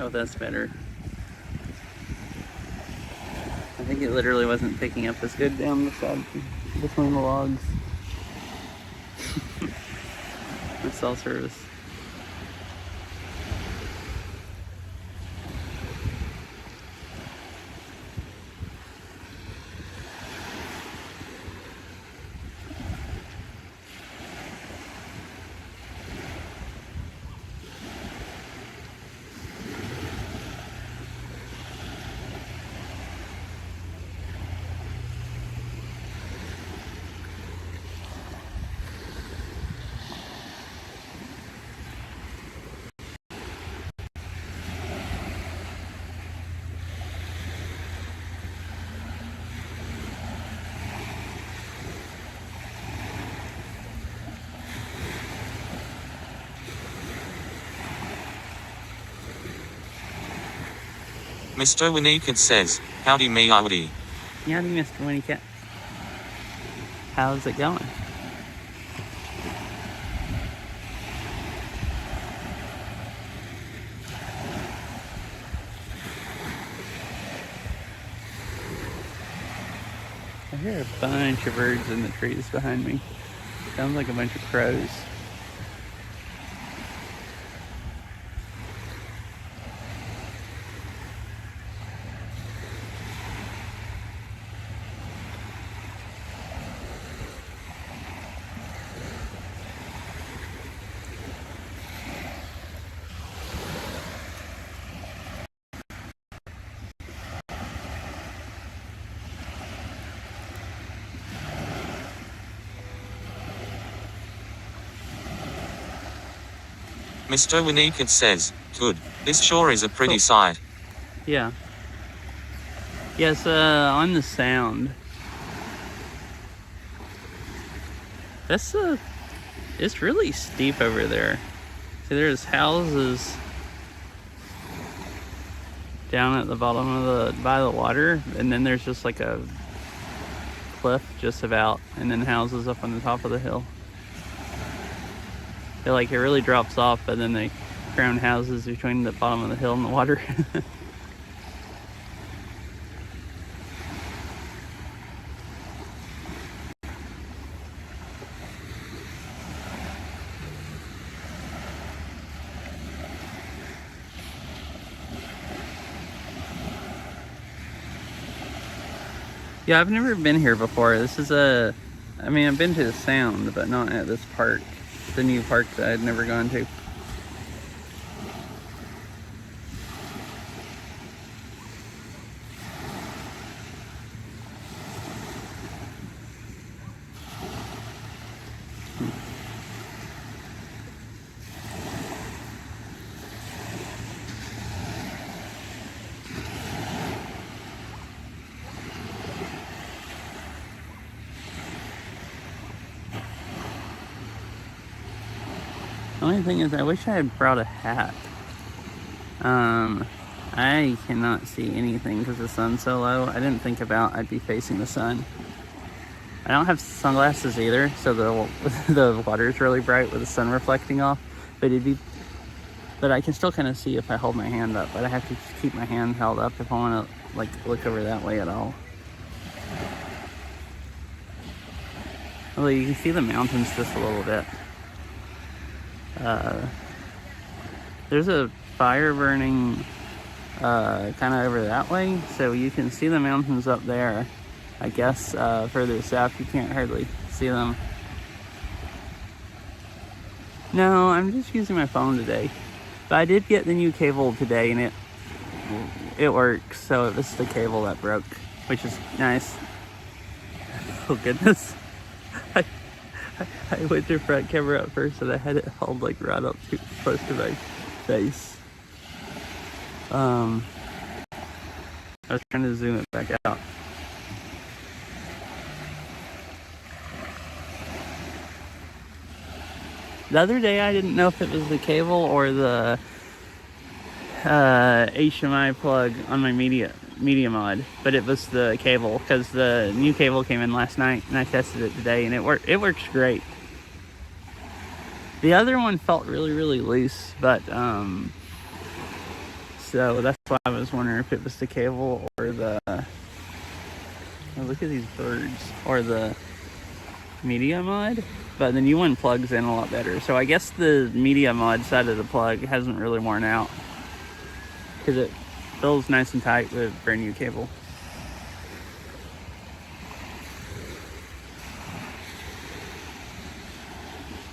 Oh, that's better. I think it literally wasn't picking up as good down the side between the logs. It's cell service. Mr. Winnicott says, howdy me howdy. Howdy, Mr. Winnicott. How's it going? I hear a bunch of birds in the trees behind me. Sounds like a bunch of crows. Mr. Winnicott says, good. This sure is a pretty sight. Yeah. Yes, on the sound. It's really steep over there. See, there's houses down at the bottom of by the water, and then there's just like a cliff just about, and then houses up on the top of the hill. It really drops off, but then they crown houses between the bottom of the hill and the water. Yeah, I've never been here before. This is I mean, I've been to the Sound, but not at this park. The new park that I'd never gone to. The only thing is, I wish I had brought a hat. I cannot see anything because the sun's so low. I didn't think about I'd be facing the sun. I don't have sunglasses either, so the water's really bright with the sun reflecting off. But I can still kind of see if I hold my hand up. But I have to keep my hand held up if I want to look over that way at all. Although you can see the mountains just a little bit. There's a fire burning kind of over that way, so you can see the mountains up there. I guess further south you can't hardly see them. No, I'm just using my phone today. But I did get the new cable today, and it works, so it was the cable that broke, which is nice. Oh goodness. I went to front camera at first, and I had it held right up too close to my face. I was trying to zoom it back out. The other day, I didn't know if it was the cable or the HMI plug on my media mod, but it was the cable, because the new cable came in last night and I tested it today, and it works great. The other one felt really loose, but So that's why I was wondering if it was the cable or the... Oh, look at these birds. Or the media mod. But the new one plugs in a lot better. So I guess the media mod side of the plug hasn't really worn out, because it fills nice and tight with brand new cable.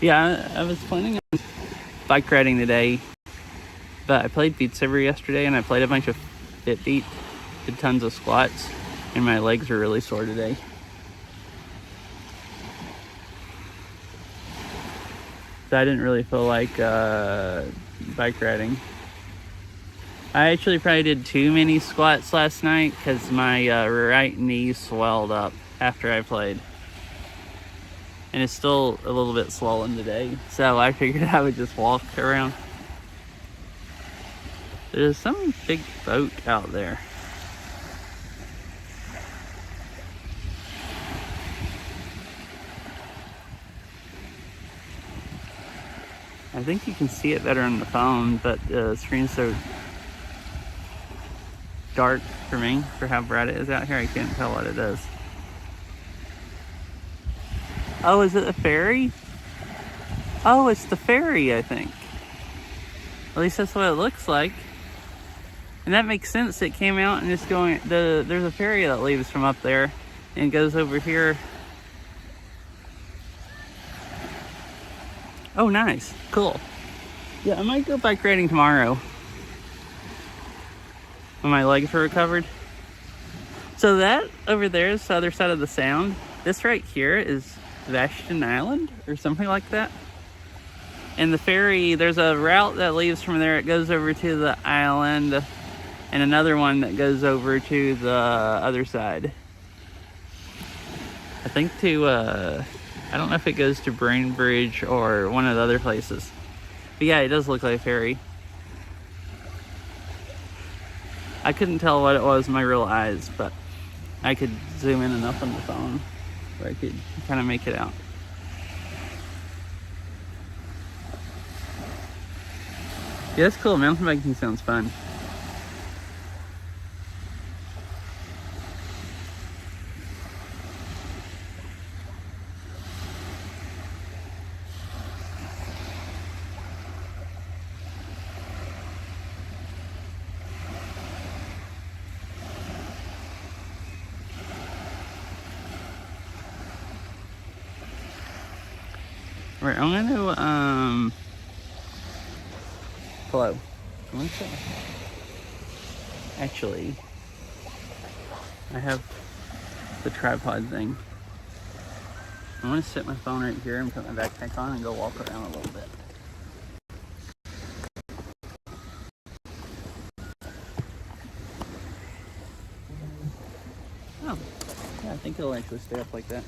Yeah, I was planning on bike riding today, but I played Beat Saber yesterday and I played a bunch of Fit Beat, did tons of squats, and my legs are really sore today. So I didn't really feel like bike riding. I actually probably did too many squats last night because my right knee swelled up after I played. And it's still a little bit swollen today. So I figured I would just walk around. There's some big boat out there. I think you can see it better on the phone, but the screen's so dark for me, for how bright it is out here. I can't tell what it is. Oh, is it the ferry? Oh, it's the ferry, I think. At least that's what it looks like. And that makes sense. It came out and it's going... There's a ferry that leaves from up there and goes over here. Oh, nice. Cool. Yeah, I might go bike riding tomorrow when my legs are recovered. So that over there is the other side of the sound. This right here is Vashton Island or something like that. And the ferry, there's a route that leaves from there. It goes over to the island, and another one that goes over to the other side. I think to, I don't know if it goes to Brainbridge or one of the other places. But yeah, it does look like a ferry. I couldn't tell what it was with my real eyes, but I could zoom in enough on the phone where I could kind of make it out. Yeah, that's cool. Mountain biking sounds fun. Alright, I'm gonna hello. Actually, I have the tripod thing. I'm gonna set my phone right here and put my backpack on and go walk around a little bit. Oh, yeah, I think it'll actually stay up like that.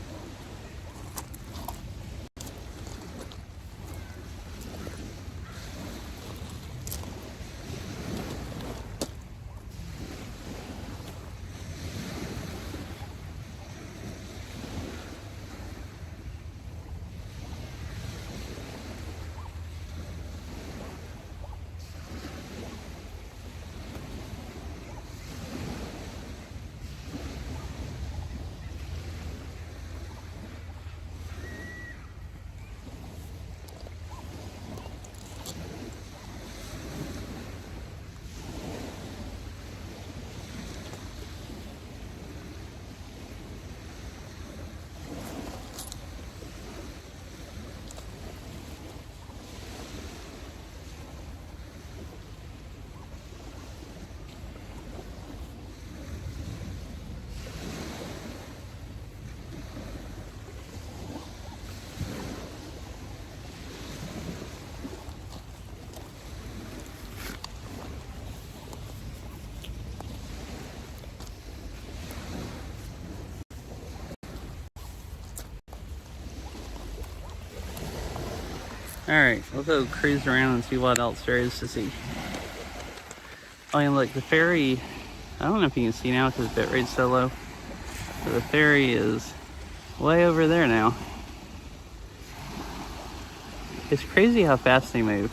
Alright, let's go cruise around and see what else there is to see. Oh, and look, the ferry, I don't know if you can see now because the bitrate's so low, but the ferry is way over there now. It's crazy how fast they move.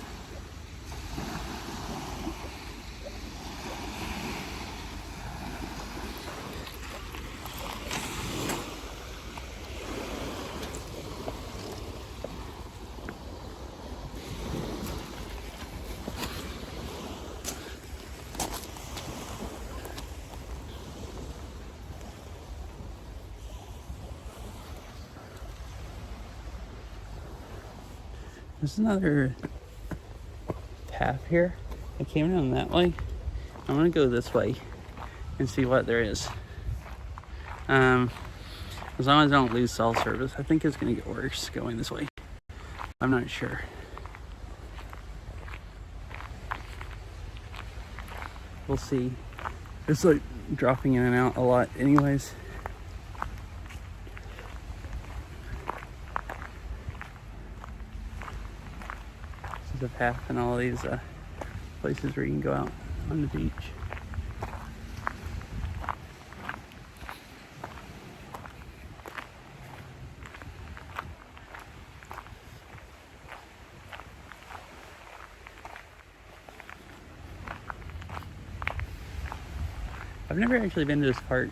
There's another path here. I came down that way. I'm gonna go this way and see what there is. As long as I don't lose cell service, I think it's gonna get worse going this way. I'm not sure. We'll see. It's like dropping in and out a lot anyways. This is a path and all these places where you can go out on the beach. I've never actually been to this park.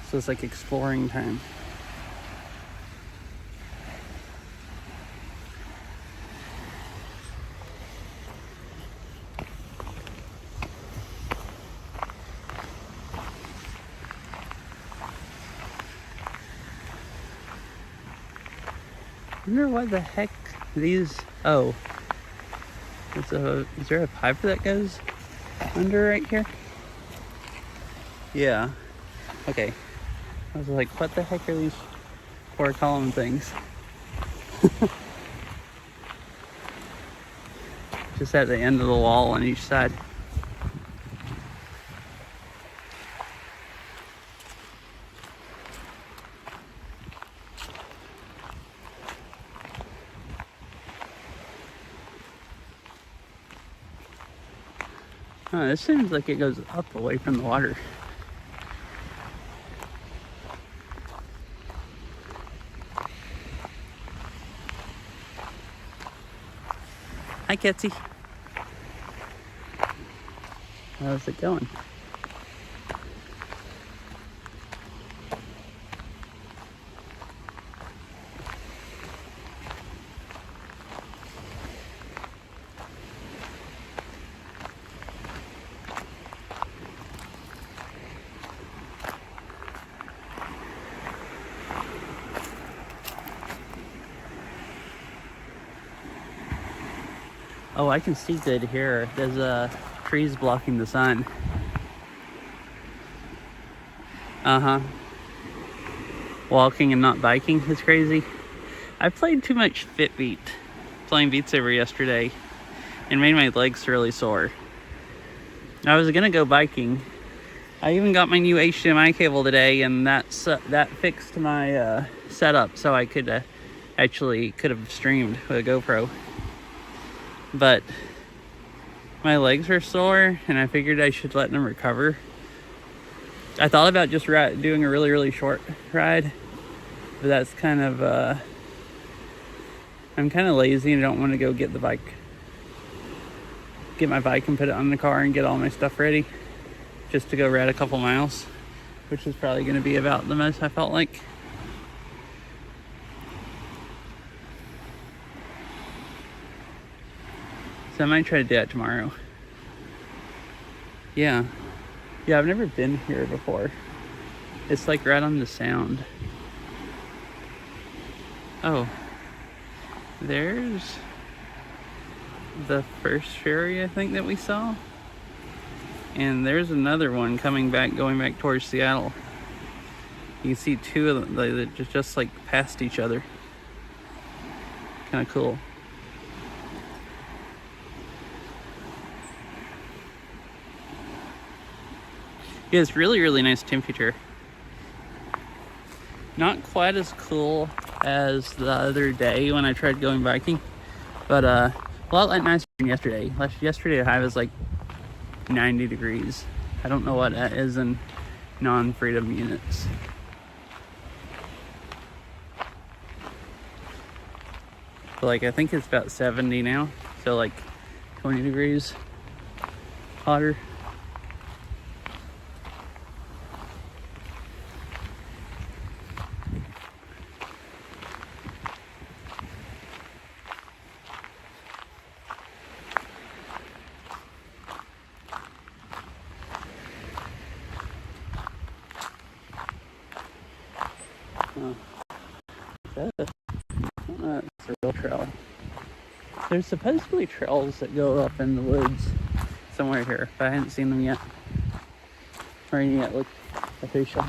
So it's like exploring time. I wonder what the heck these. Oh, is there a pipe that goes under right here? Yeah. Okay. I was like, what the heck are these 4-column things? Just at the end of the wall on each side. Oh, this seems like it goes up away from the water. Hi, Kitsy. How's it going? Oh, I can see good here. There's trees blocking the sun. Walking and not biking is crazy. I played too much Fitbeat, playing Beat Saber yesterday, and made my legs really sore. I was gonna go biking. I even got my new HDMI cable today, and that fixed my setup, so I could have streamed with a GoPro. But my legs were sore, and I figured I should let them recover. I thought about just doing a really, really short ride, but that's kind of, I'm kind of lazy and don't want to go get my bike and put it on the car and get all my stuff ready just to go ride a couple miles, which is probably going to be about the most I felt like. So I might try to do that tomorrow. Yeah, I've never been here before. It's like right on the Sound. Oh, there's the first ferry I think that we saw. And there's another one going back towards Seattle. You can see two of them, they just like past each other. Kind of cool. Yeah, it's really, really nice temperature. Not quite as cool as the other day when I tried going biking, but a lot nicer than yesterday. Yesterday the high was like 90 degrees. I don't know what that is in non-freedom units. But like I think it's about 70 now, so like 20 degrees hotter. Oh, it's a real trail. There's supposedly trails that go up in the woods somewhere here, but I haven't seen them yet. Or any yet look official.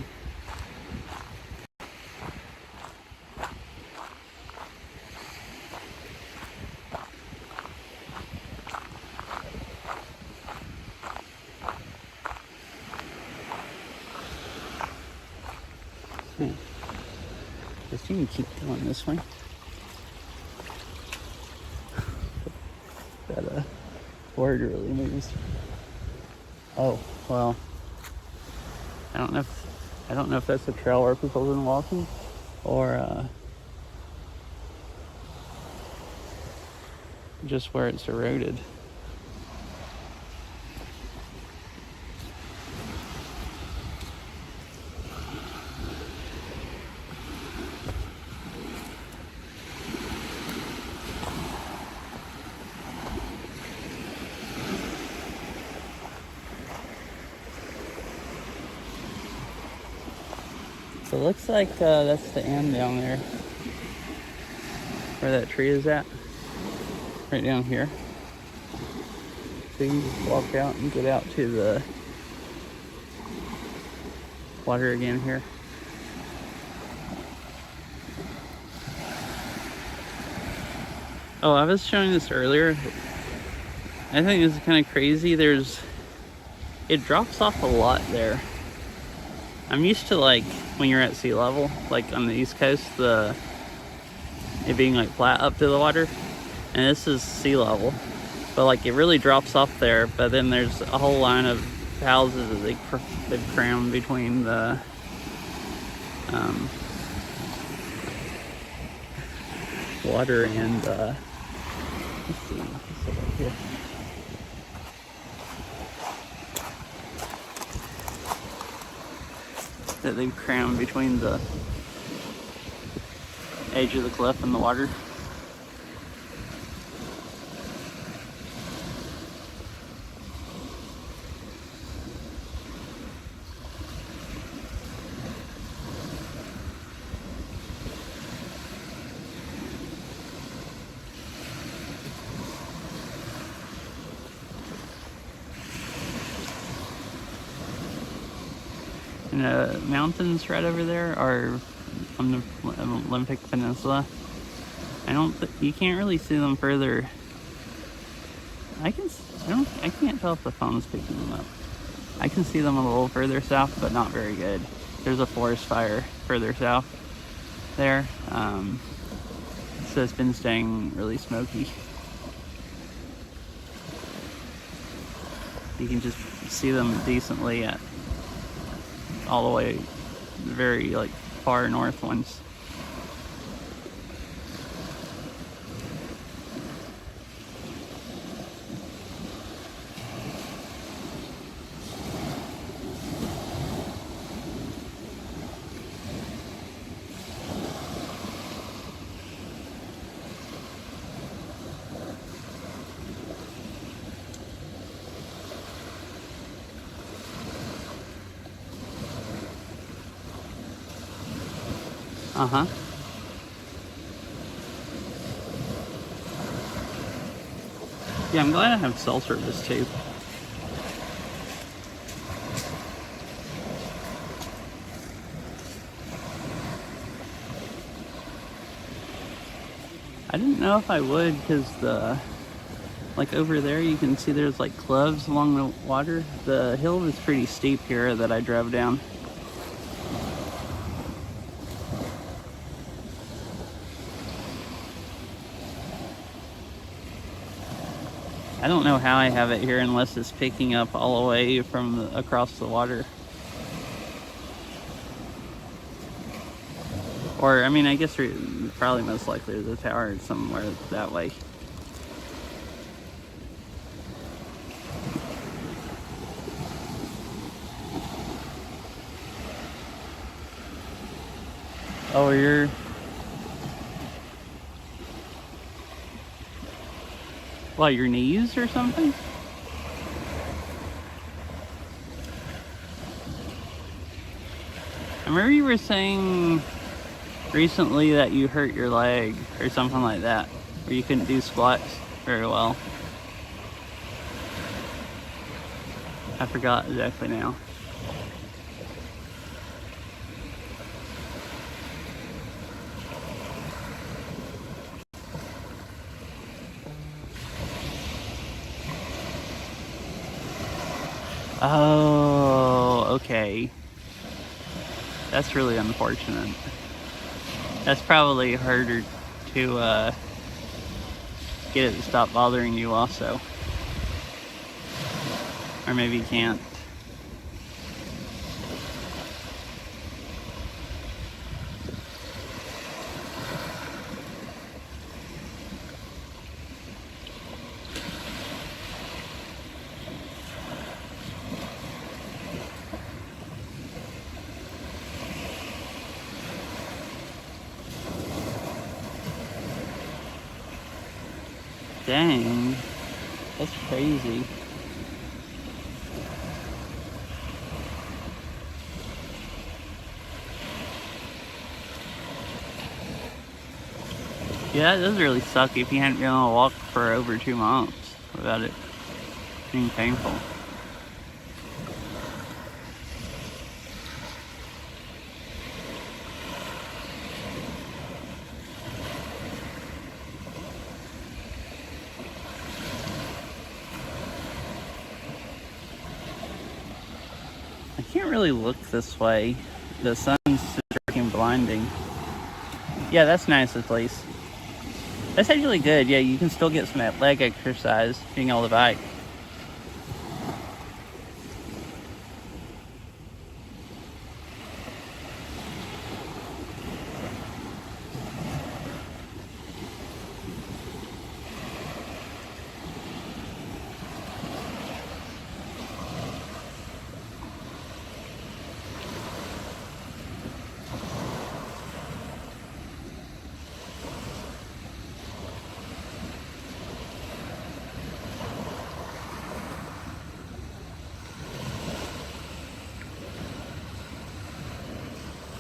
Guess you can keep going this way. That board really moves. Oh well. I don't know if that's a trail where people have been walking, or just where it's eroded. So it looks like that's the end down there, where that tree is at, right down here. So you just walk out and get out to the water again here. Oh, I was showing this earlier. I think this is kind of crazy. It drops off a lot there. I'm used to, like, when you're at sea level, like on the East Coast, it being like flat up to the water, and this is sea level, but like it really drops off there. But then there's a whole line of houses that they've crammed between the water and let's see, right here. That they've crammed between the edge of the cliff and the water. And the mountains right over there are on the Olympic Peninsula. You can't really see them further. I can't tell if the phone's picking them up. I can see them a little further south, but not very good. There's a forest fire further south there. So it's been staying really smoky. You can just see them decently at all the way very like far north ones. Uh-huh. Yeah, I'm glad I have cell service too. I didn't know if I would, because like over there you can see there's like clubs along the water. The hill is pretty steep here that I drove down. I don't know how I have it here unless it's picking up all the way from across the water. Or, I mean, I guess probably most likely there's a tower somewhere that way. Oh, your knees or something? I remember you were saying recently that you hurt your leg or something like that, where you couldn't do squats very well. I forgot exactly now. Oh, okay. That's really unfortunate. That's probably harder to get it to stop bothering you also. Or maybe you can't. Dang, that's crazy. Yeah, that does really suck if you hadn't been able to walk for over 2 months without it being painful. I can't really look this way. The sun's freaking blinding. Yeah, that's nice at least. That's actually good. Yeah, you can still get some leg exercise being able to bike.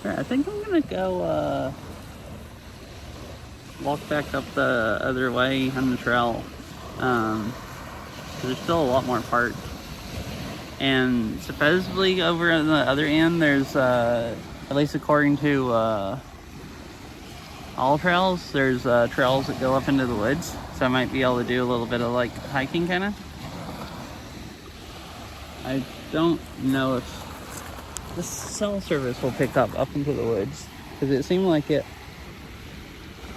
Alright, I think I'm gonna go walk back up the other way on the trail. 'Cause there's still a lot more parts. And supposedly over on the other end, there's, at least according to all trails, there's trails that go up into the woods. So I might be able to do a little bit of like hiking kind of. I don't know if the cell service will pick up into the woods, because it seemed like it,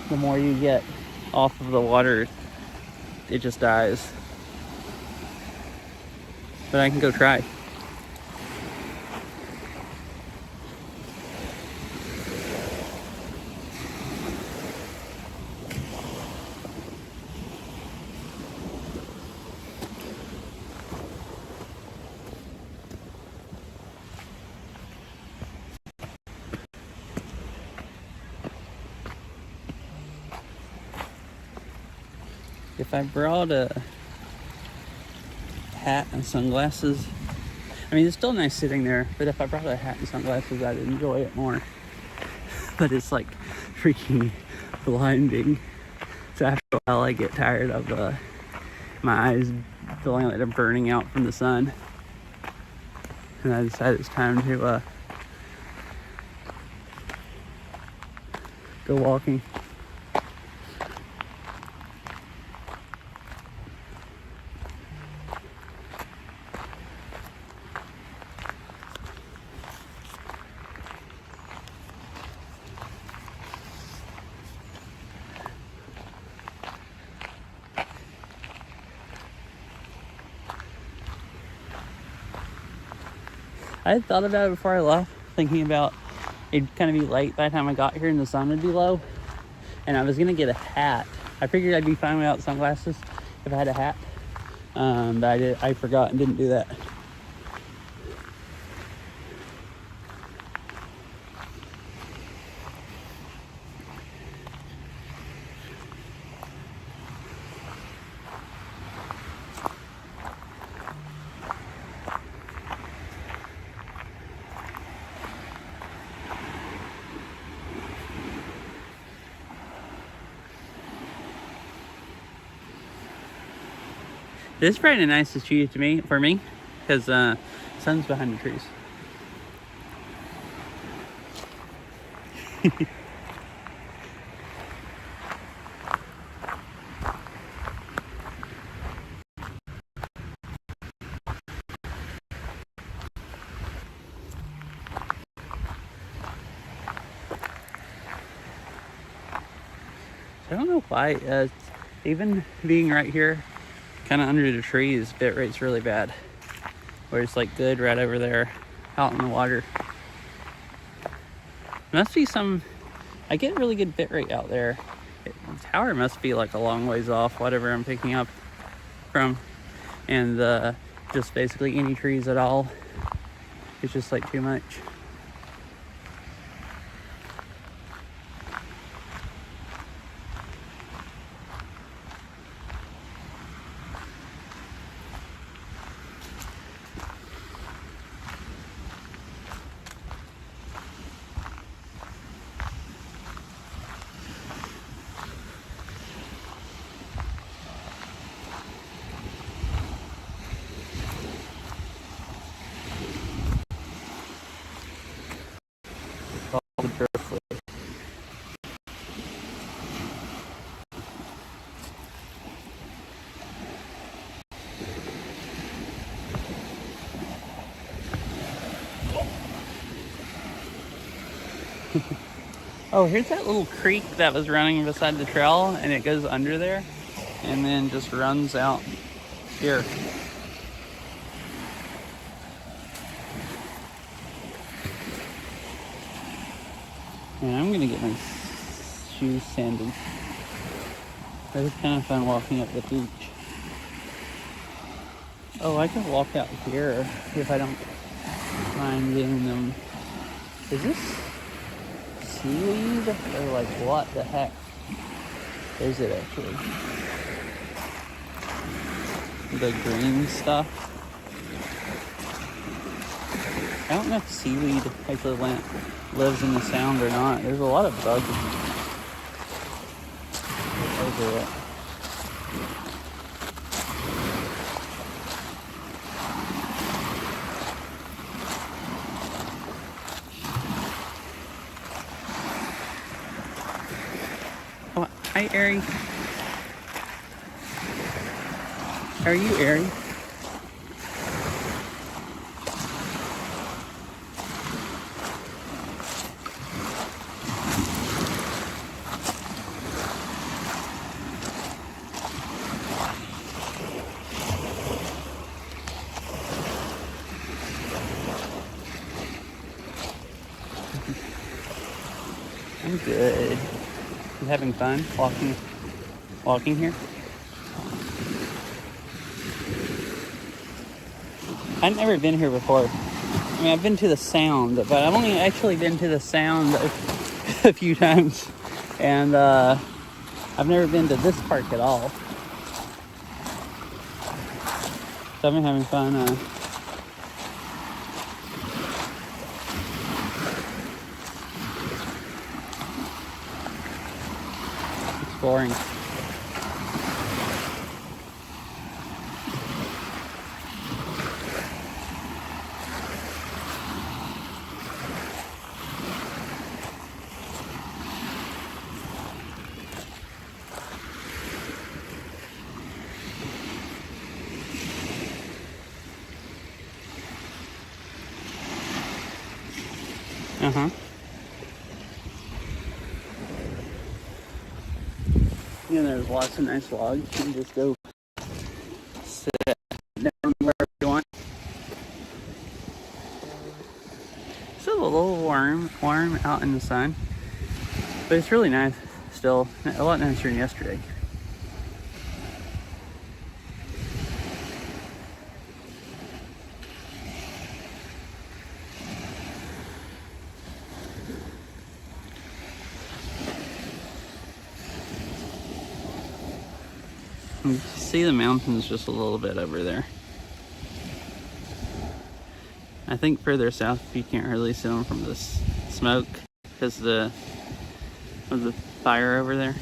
the more you get off of the water, it just dies. But I can go try. If I brought a hat and sunglasses, I mean, it's still nice sitting there, but if I brought a hat and sunglasses, I'd enjoy it more. But it's like freaking blinding. So after a while, I get tired of my eyes feeling like they're burning out from the sun. And I decided it's time to go walking. I had thought about it before I left, thinking about it'd kind of be late by the time I got here and the sun would be low. And I was going to get a hat. I figured I'd be fine without sunglasses if I had a hat. But I forgot and didn't do that. This is pretty nice to see to me, for me, because sun's behind the trees. I don't know why, even being right here, kind of under the trees, bit rate's really bad. Where it's like good right over there, out in the water. Must be some, I get really good bit rate out there. The tower must be like a long ways off, whatever I'm picking up from. And just basically any trees at all, it's just like too much. All the driftwood. Oh, here's that little creek that was running beside the trail, and it goes under there and then just runs out here. And I'm gonna get my shoes sanded. It was kind of fun walking up the beach. Oh, I can walk out here if I don't mind getting them. Is this seaweed or like what the heck is it actually? The green stuff. I don't know if seaweed actually lives in the sound or not. There's a lot of bugs over it. Oh, hi, Ari. Are you Ari? I'm good. You having fun walking here? I've never been here before. I mean, I've been to the Sound, but I've only actually been to the Sound a few times, and I've never been to this park at all. So I've been having fun. Exploring. Uh-huh. Yeah, there's lots of nice logs. You can just go sit down wherever you want. Still a little warm out in the sun, but it's really nice still. A lot nicer than yesterday. You can see the mountains just a little bit over there. I think further south you can't really see them from this smoke because of the fire over there.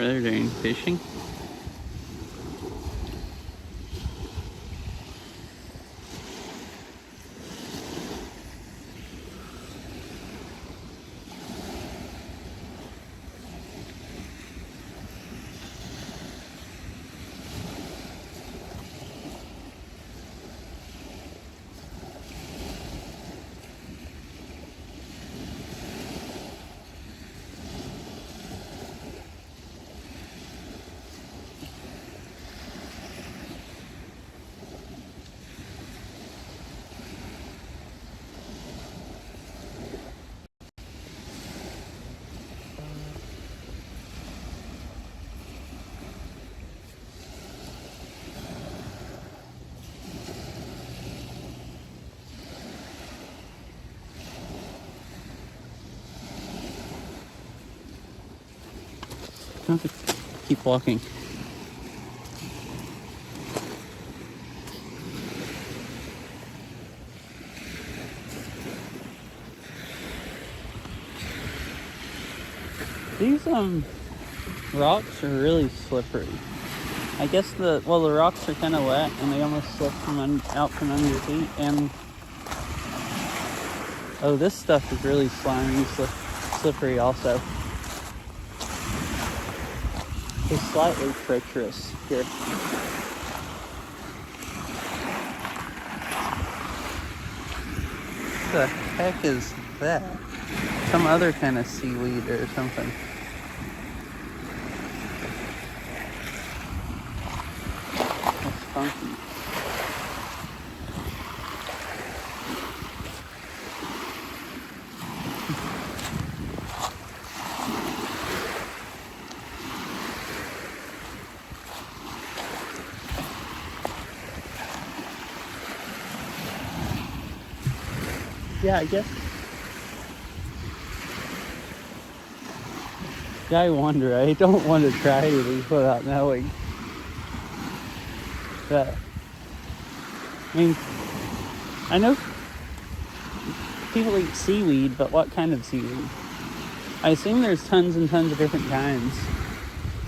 they're doing fishing. I have to keep walking. These rocks are really slippery. I guess the rocks are kind of wet and they almost slip out from under your feet. And oh, this stuff is really slimy, slippery also. It's slightly treacherous here. What the heck is that? Some other kind of seaweed or something. That's funky. Yeah, I guess. Yeah, I wonder. I don't want to try these without knowing. But, I mean, I know people eat seaweed, but what kind of seaweed? I assume there's tons and tons of different kinds,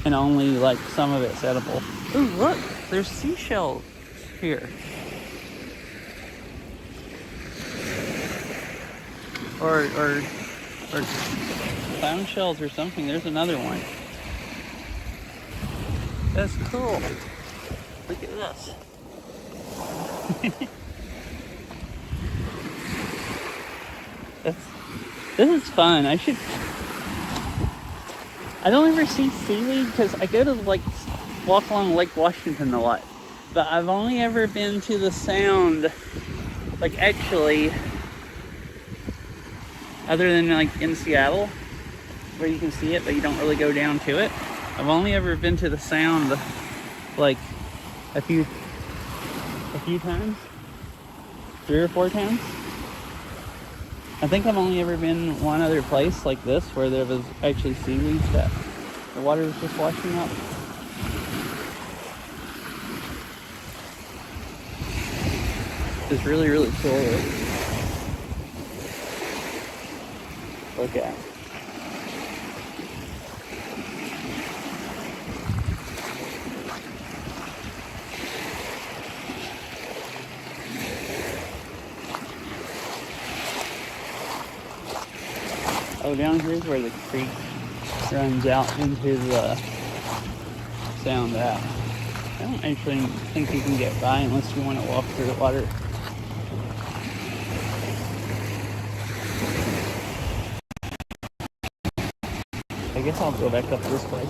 and only like some of it's edible. Ooh, look! There's seashells here. Or clown shells or something. There's another one. That's cool. Look at this. This is fun. I don't ever see seaweed because I go to walk along Lake Washington a lot. But I've only ever been to the Sound, actually, other than in Seattle, where you can see it, but you don't really go down to it. I've only ever been to the Sound, a few times, 3 or 4 times. I think I've only ever been one other place like this where there was actually seaweed that the water was just washing up. It's really, really cool. Look at. Oh, down here's where the creek runs out into the Sound out. I don't actually think you can get by unless you want to walk through the water. I guess I'll go back up this way.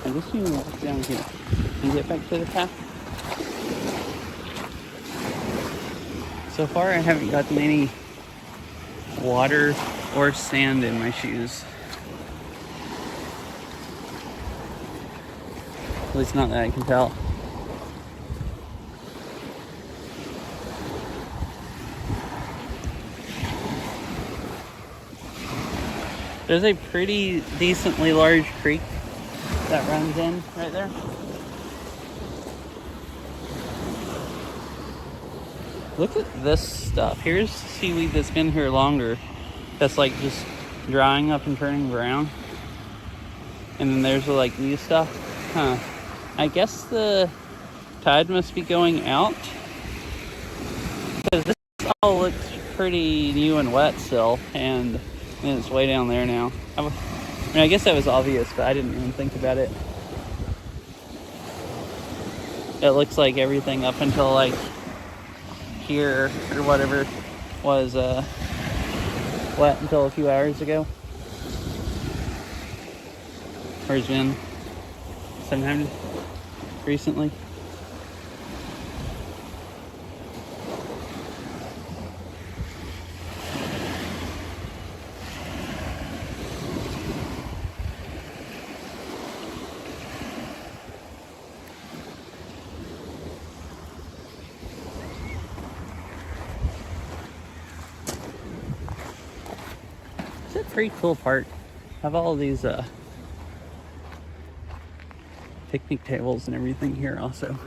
I guess you can walk down here and get back to the path. So far I haven't gotten any water or sand in my shoes. At least not that I can tell. There's a pretty decently large creek that runs in right there. Look at this stuff. Here's seaweed that's been here longer. That's like just drying up and turning brown. And then there's like new stuff. Huh. I guess the tide must be going out. Because this all looks pretty new and wet still. And it's way down there now. I guess that was obvious, but I didn't even think about it. It looks like everything up until like here or whatever was wet until a few hours ago. Or has been sometime recently. It's a pretty cool park. Have all these picnic tables and everything here also.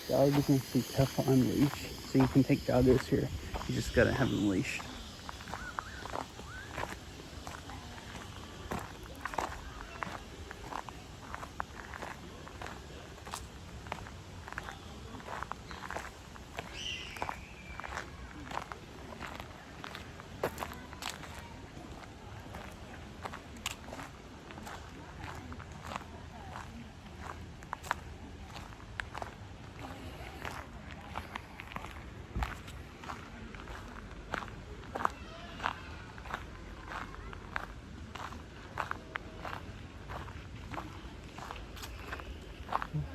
Dog is going to be tough on leash, so you can take doggos here. You just gotta have them leashed.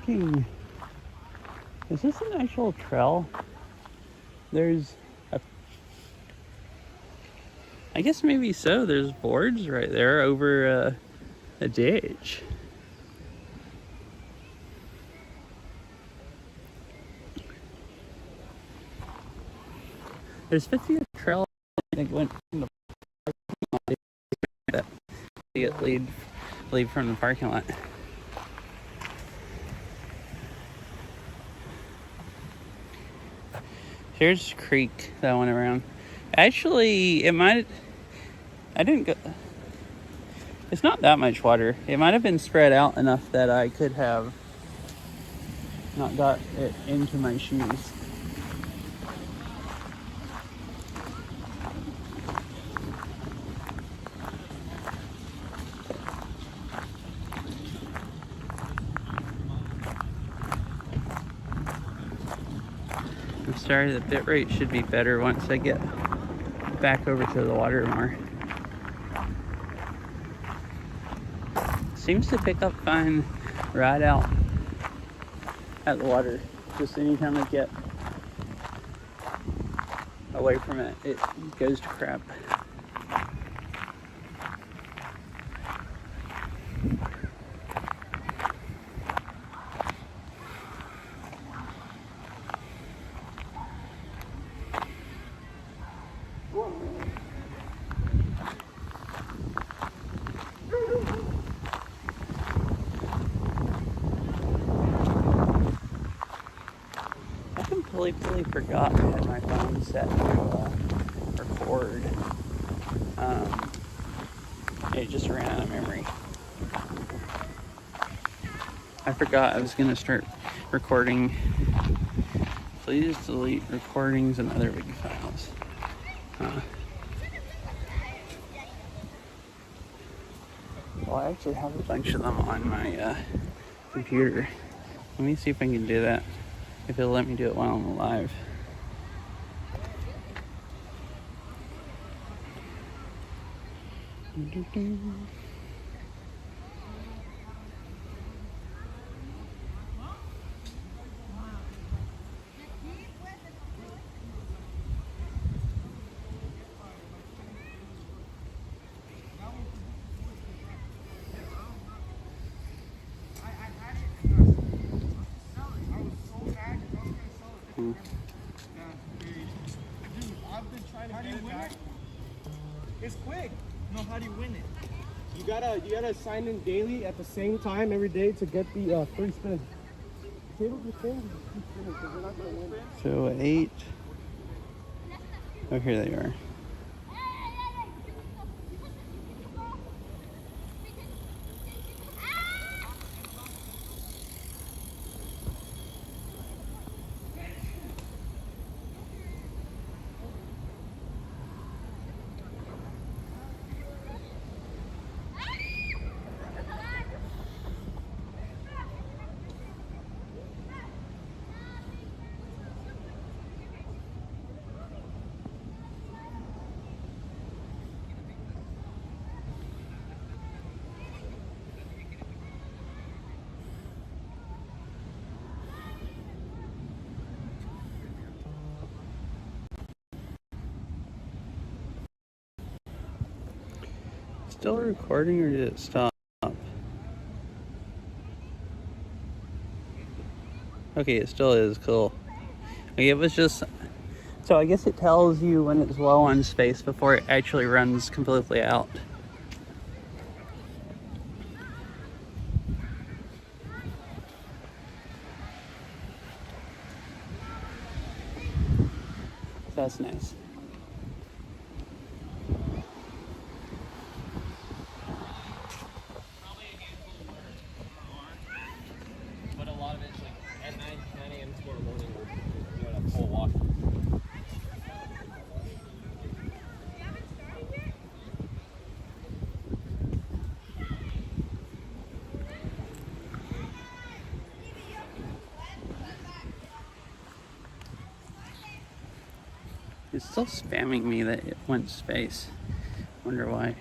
Okay. Is this an actual trail? There's I guess maybe so. There's boards right there over a ditch. There's 50 trail that went from the parking lot that get lead from the parking lot. Here's a creek that went around. Actually, it's not that much water. It might have been spread out enough that I could have not got it into my shoes. I'm sorry, the bit rate should be better once I get back over to the water more. Seems to pick up fine right out at the water. Just anytime I get away from it, it goes to crap. Completely forgot I had my phone set to record. It just ran out of memory. I forgot I was going to start recording. Please delete recordings and other big files. Well, I actually have a bunch of them on my computer. Let me see if I can do that. If it'll let me do it while I'm alive. It's quick. No, how do you win it? You gotta sign in daily at the same time every day to get the free spin. Table the spins, just keep spinning because you're not gonna win. So 8. Oh, here they are. Still recording or did it stop? Okay, it still is. Cool. Okay, it was just, so I guess it tells you when it's low on space before it actually runs completely out. That's nice. But a lot of it's like at 9 a.m. tomorrow morning, we're doing a full walk. It's still spamming me that it went space. Wonder why.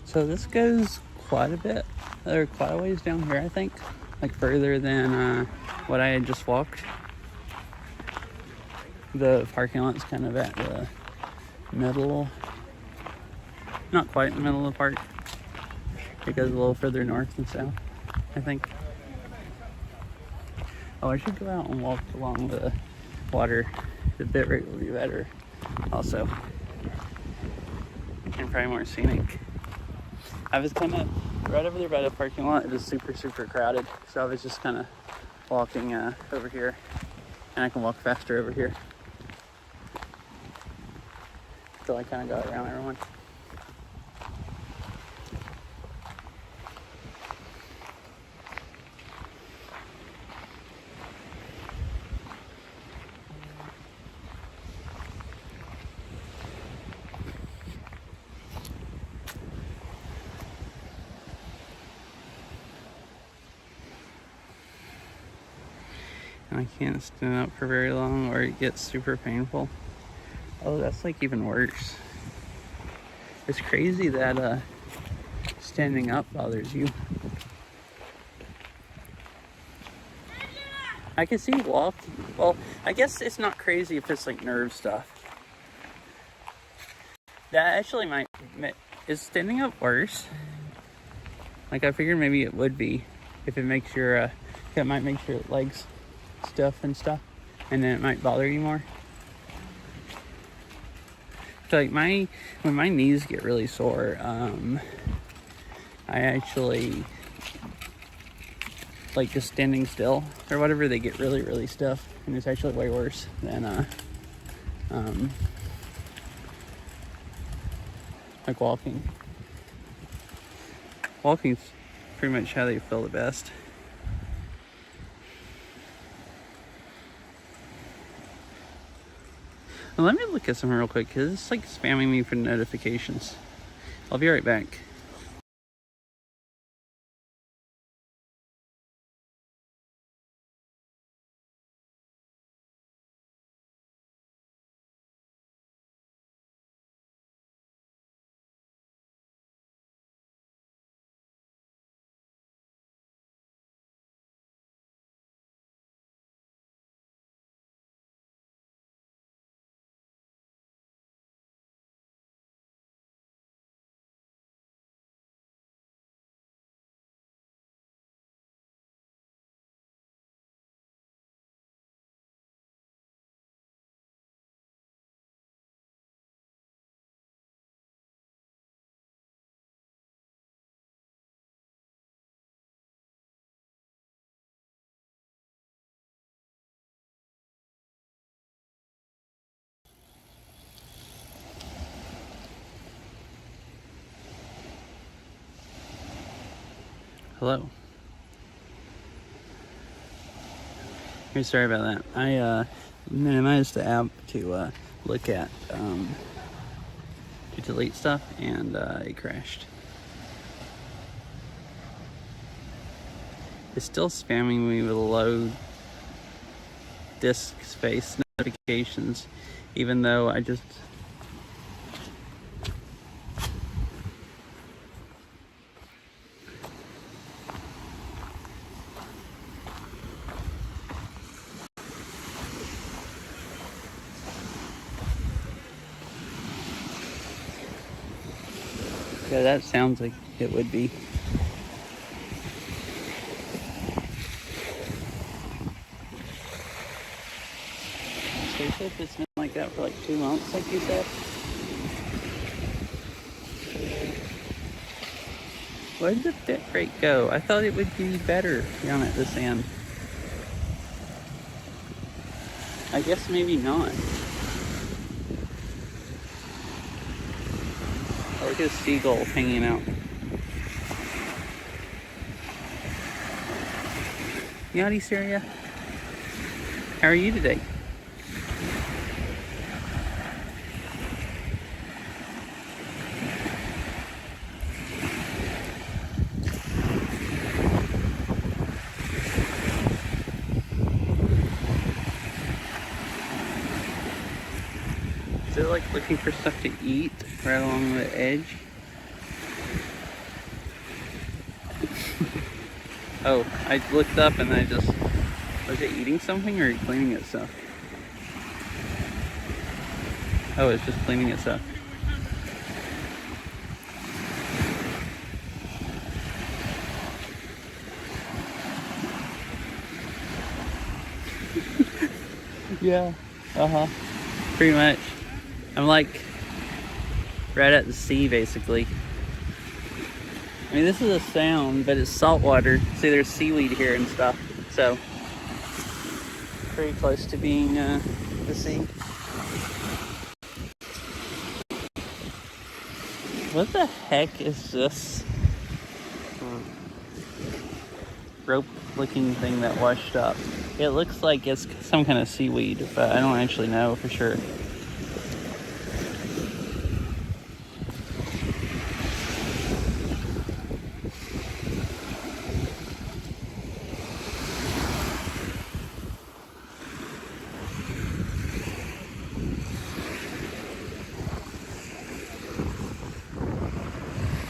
So this goes quite a bit, or quite a ways down here, I think. Like further than what I had just walked. The parking lot's kind of at the middle. Not quite in the middle of the park. It goes a little further north and south, I think. Oh, I should go out and walk along the water. The bit rate will be better also. And probably more scenic. I was kind of right over there by the parking lot. It was super, super crowded. So I was just kind of walking over here. And I can walk faster over here. So I kind of got around everyone. And I can't stand up for very long or it gets super painful. Oh, that's like even worse. It's crazy that standing up bothers you. I can see walking. Well, I guess it's not crazy if it's like nerve stuff. That actually might. Is standing up worse? Like I figured maybe it would be if it makes your it might make your legs stiff and stuff, and then it might bother you more. So like when my knees get really sore, I actually like just standing still or whatever, they get really, really stiff, and it's actually way worse than like walking. Walking's pretty much how they feel the best. Well, let me look at something real quick because it's like spamming me for notifications. I'll be right back. Hello. Hey, sorry about that. I minimized the app to look at to delete stuff, and it crashed. It's still spamming me with low disk space notifications, even though I just yeah, that sounds like it would be. Seriously, it's been like that for like 2 months, like you said? Where did the bit rate go? I thought it would be better down at this end. I guess maybe not. Oh, look at a seagull hanging out. Yadi Syria. How are you today? Is it like looking for stuff to eat right along the edge? Oh, I looked up and I just... Was it eating something or cleaning itself? Oh, it's just cleaning itself. Yeah. Uh-huh. Pretty much. I'm like right at the sea, basically. I mean, this is a sound, but it's saltwater. See, there's seaweed here and stuff. So, pretty close to being the sea. What the heck is this rope-looking thing that washed up? It looks like it's some kind of seaweed, but I don't actually know for sure.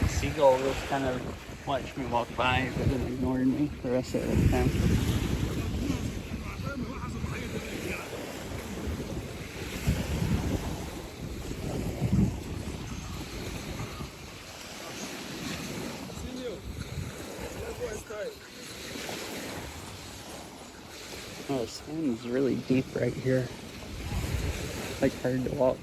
The seagull just kind of watched me walk by, but then ignored me the rest of the time. Oh, the sand is really deep right here. Like hard to walk.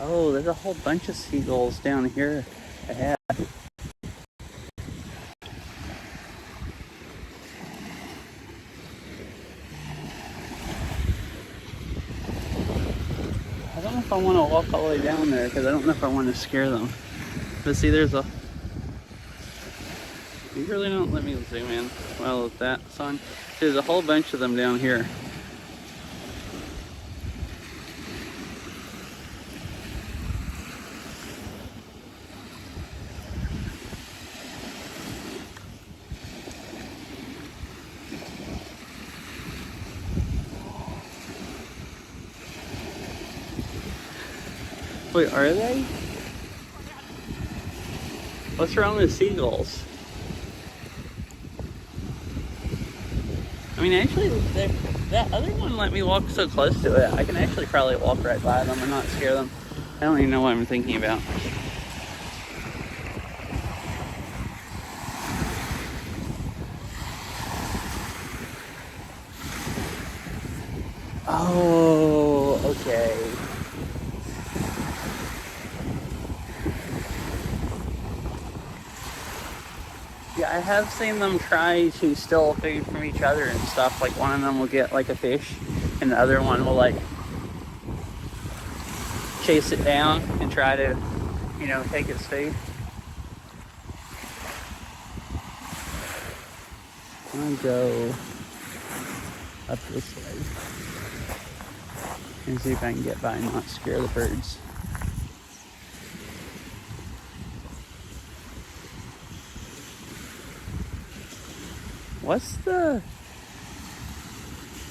Oh, there's a whole bunch of seagulls down here ahead. I don't know if I want to walk all the way down there because I don't know if I want to scare them. But see, there's a... You really don't let me zoom in. Well, with that, son. There's a whole bunch of them down here. Wait, are they? What's wrong with seagulls? I mean, actually, that other one let me walk so close to it. I can actually probably walk right by them and not scare them. I don't even know what I'm thinking about. Oh, okay. Yeah, I have seen them try to steal food from each other and stuff. Like one of them will get like a fish and the other one will like chase it down and try to, you know, take its food. I'm gonna go up this way and see if I can get by and not scare the birds.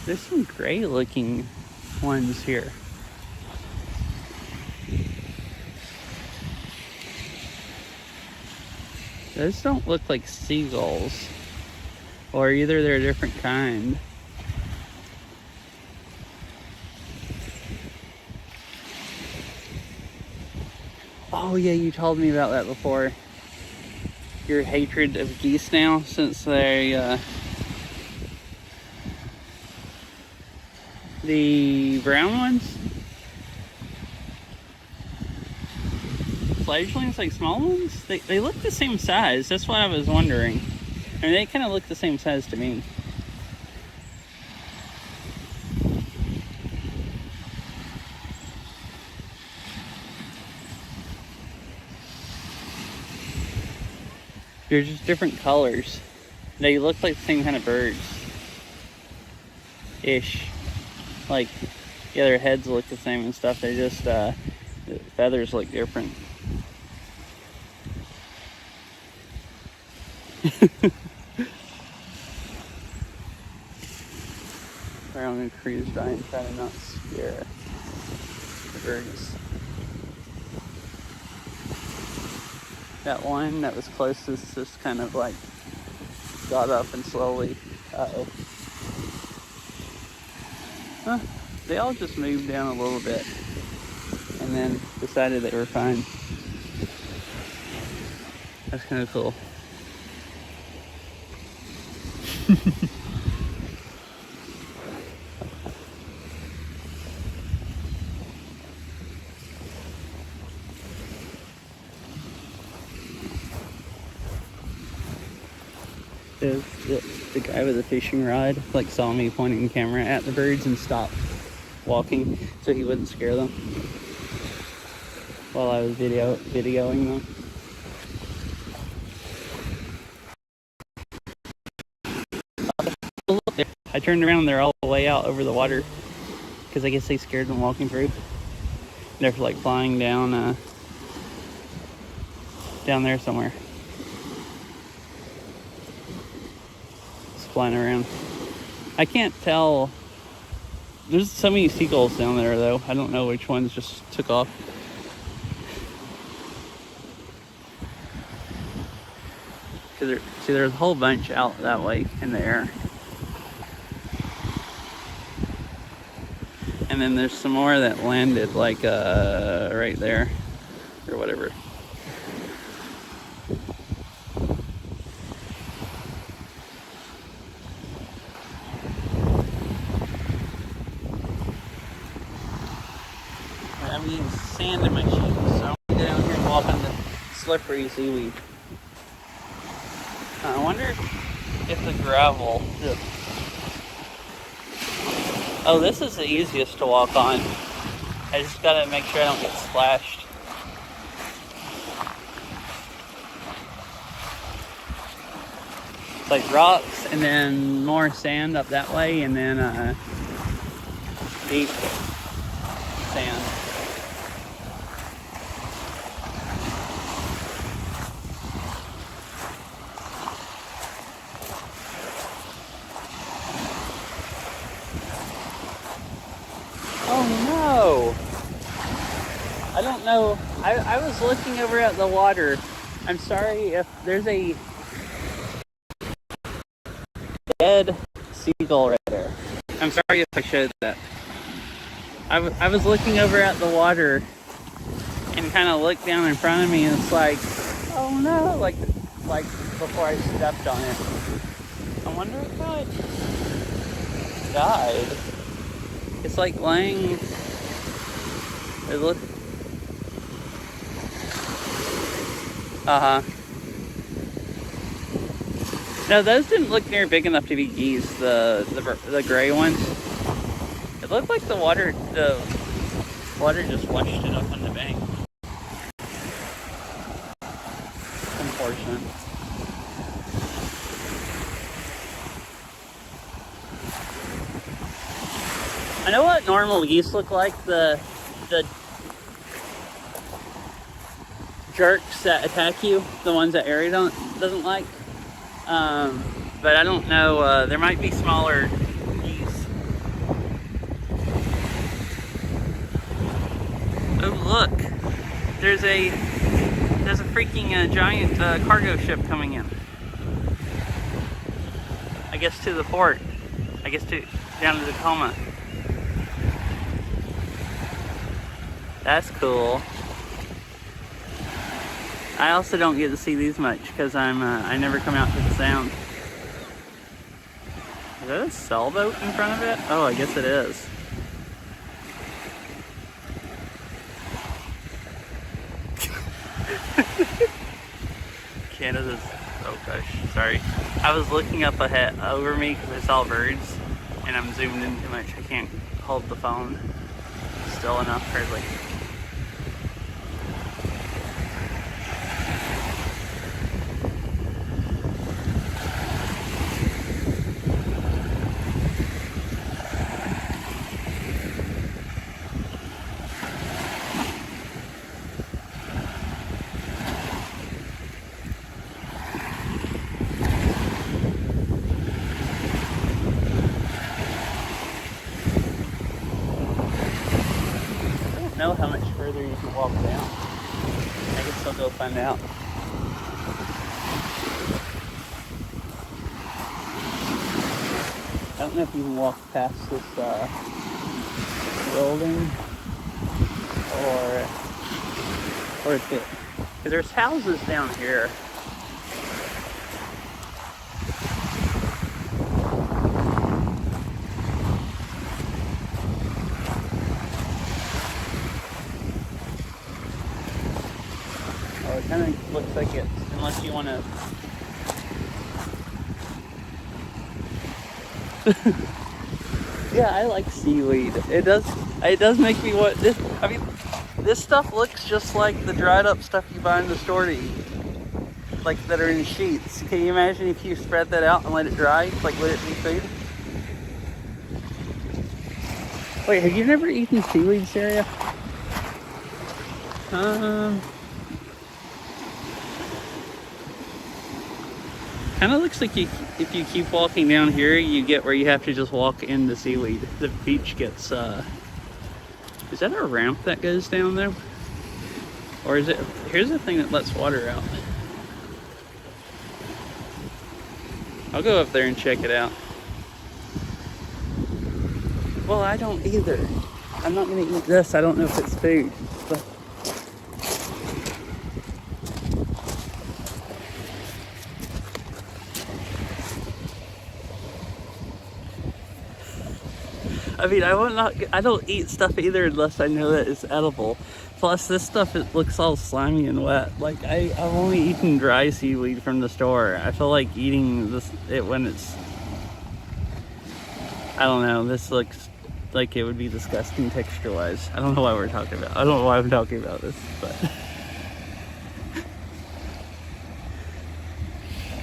There's some gray looking ones here. Those don't look like seagulls, or either they're a different kind. Oh yeah, you told me about that before. Your hatred of geese now, since they, the brown ones? Fledglings, like small ones? They look the same size, that's what I was wondering. I mean, they kind of look the same size to me. They're just different colors. They look like the same kind of birds. Ish. Like, yeah, their heads look the same and stuff. They just, the feathers look different. We're on a cruise by and try to not scare the birds. That one that was closest just kind of like got up and slowly, uh-oh. Huh, they all just moved down a little bit and then decided they were fine. That's kind of cool. The guy with the fishing rod like saw me pointing the camera at the birds and stopped walking so he wouldn't scare them while I was videoing them. I turned around and they're all the way out over the water because I guess they scared them walking through. They're like flying down down there somewhere. Flying around. I can't tell. There's so many seagulls down there though. I don't know which ones just took off. See, there's a whole bunch out that way in the air. And then there's some more that landed like right there or whatever. I'm getting sand in my shoes, so I'm gonna go down here and walk on the slippery seaweed. I wonder if the gravel. Oh, this is the easiest to walk on. I just gotta make sure I don't get splashed. It's like rocks and then more sand up that way and then deep sand. Oh no! I don't know. I was looking over at the water. I'm sorry if there's a dead seagull right there. I'm sorry if I showed that. I was looking over at the water and kind of looked down in front of me and it's like, oh no, like before I stepped on it. I wonder if I died. It's like laying, it look, No, those didn't look near big enough to be geese, the gray ones. It looked like the water just washed it up on the bank. Unfortunate. I know what normal geese look like, the jerks that attack you, the ones that Ari doesn't like. But I don't know, there might be smaller geese. Oh look, there's a freaking giant cargo ship coming in. I guess to the port. I guess down to Tacoma. That's cool. I also don't get to see these much because I never come out to the Sound. Is that a sailboat in front of it? Oh, I guess it is. Canada's, oh gosh, sorry. I was looking up ahead over me because I saw birds and I'm zoomed in too much. I can't hold the phone still enough hardly. Know how much further you can walk down. I guess I'll go find out. I don't know if you can walk past this building or if it, because there's houses down here. It kind of looks like it, unless you want to. Yeah, I like seaweed. It does make me want this. I mean, this stuff looks just like the dried up stuff you buy in the store to eat, like that are in sheets. Can you imagine if you spread that out and let it dry? Like, would it be food? Wait, have you never eaten seaweed, Syria? Kind of looks like if you keep walking down here, you get where you have to just walk in the seaweed. The beach gets, is that a ramp that goes down there? Or is it, here's the thing that lets water out. I'll go up there and check it out. Well, I don't either. I'm not gonna eat this. I don't know if it's food, but. I mean, I don't eat stuff either unless I know that it's edible. Plus, this stuff, it looks all slimy and wet. Like, I've only eaten dry seaweed from the store. I feel like eating it when it's, I don't know, this looks like it would be disgusting texture-wise. I don't know why I don't know why I'm talking about this, but.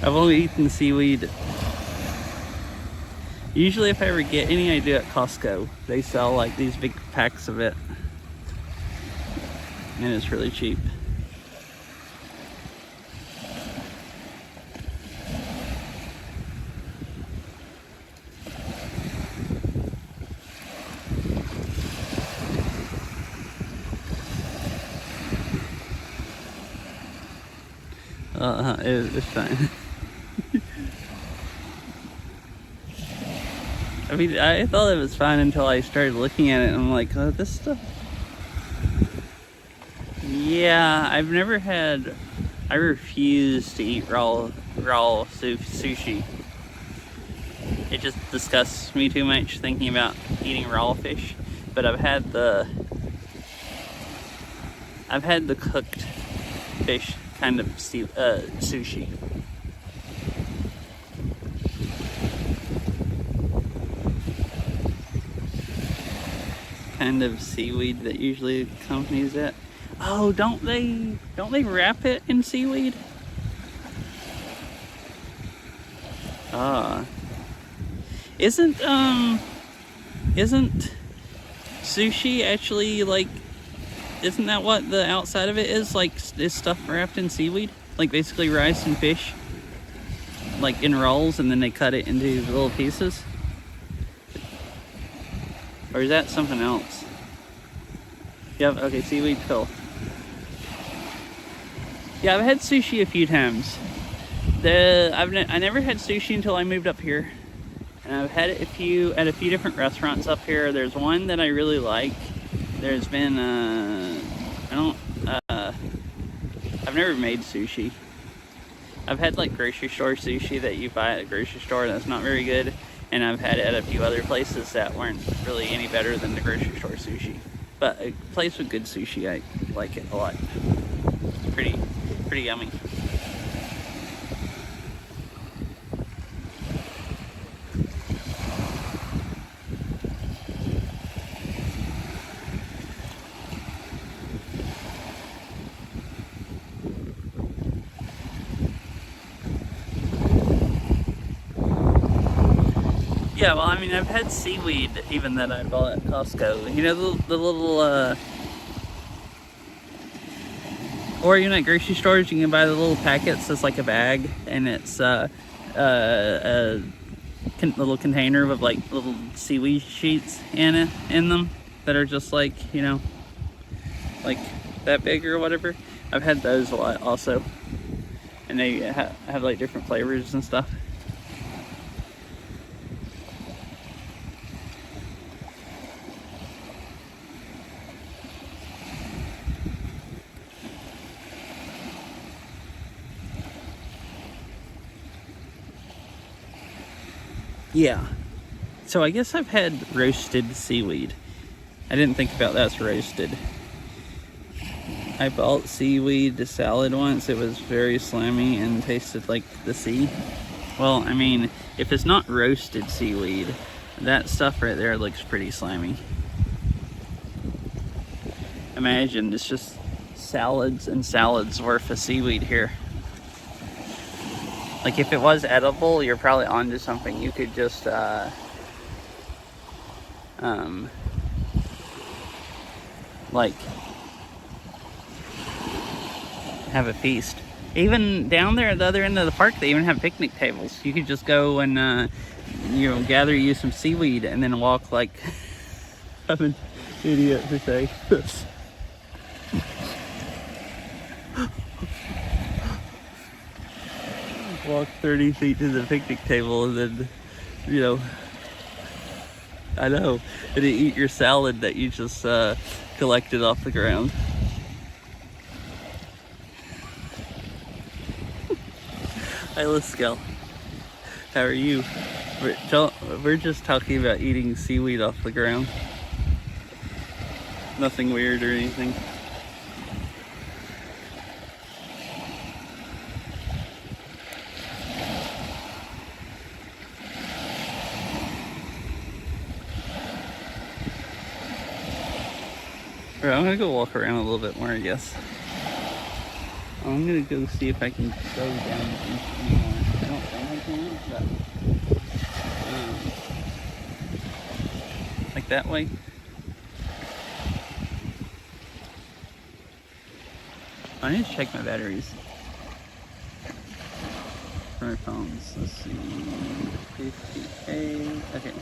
I've only eaten seaweed. Usually if I ever get any, I do at Costco. They sell like these big packs of it. And it's really cheap. It's fine. I mean, I thought it was fine until I started looking at it and I'm like, oh, this stuff. Yeah, I've never had, I refuse to eat raw sushi. It just disgusts me too much thinking about eating raw fish. But I've had the cooked fish kind of sushi. kind of seaweed that usually accompanies it. Oh, don't they wrap it in seaweed? Isn't sushi actually like, isn't that what the outside of it is? Like, is stuff wrapped in seaweed? Like basically rice and fish, like in rolls, and then they cut it into little pieces? Or is that something else? Yep, okay, seaweed pill. Yeah, I've had sushi a few times. I never had sushi until I moved up here. And I've had it at a few different restaurants up here. There's one that I really like. There's been, I've never made sushi. I've had like grocery store sushi that you buy at a grocery store that's not very good. And I've had it at a few other places that weren't really any better than the grocery store sushi. But a place with good sushi, I like it a lot. It's pretty yummy. Yeah, well, I mean, I've had seaweed even that I bought at Costco. You know, the little, or even at grocery stores, you can buy the little packets that's like a bag, and it's a little container with like little seaweed sheets in them that are just like, you know, like that big or whatever. I've had those a lot also, and they have like different flavors and stuff. Yeah, so I guess I've had roasted seaweed. I didn't think about that's roasted. I bought seaweed salad once. It was very slimy and tasted like the sea. Well, I mean, if it's not roasted seaweed, that stuff right there looks pretty slimy. Imagine it's just salads and salads worth of seaweed here. Like, if it was edible, you're probably onto something. You could just, like, have a feast. Even down there at the other end of the park, they even have picnic tables. You could just go and, you know, gather you some seaweed and then walk like I'm an idiot to say this. Walk 30 feet to the picnic table and then, you know, I know, and eat your salad that you just collected off the ground. Hi, Liskel. How are you? We're just talking about eating seaweed off the ground. Nothing weird or anything. Alright, I'm gonna go walk around a little bit more, I guess. I'm gonna go see if I can go down the beach anymore. I don't think I can, but like that way. I need to check my batteries for my phones. Let's see, 50K. Okay.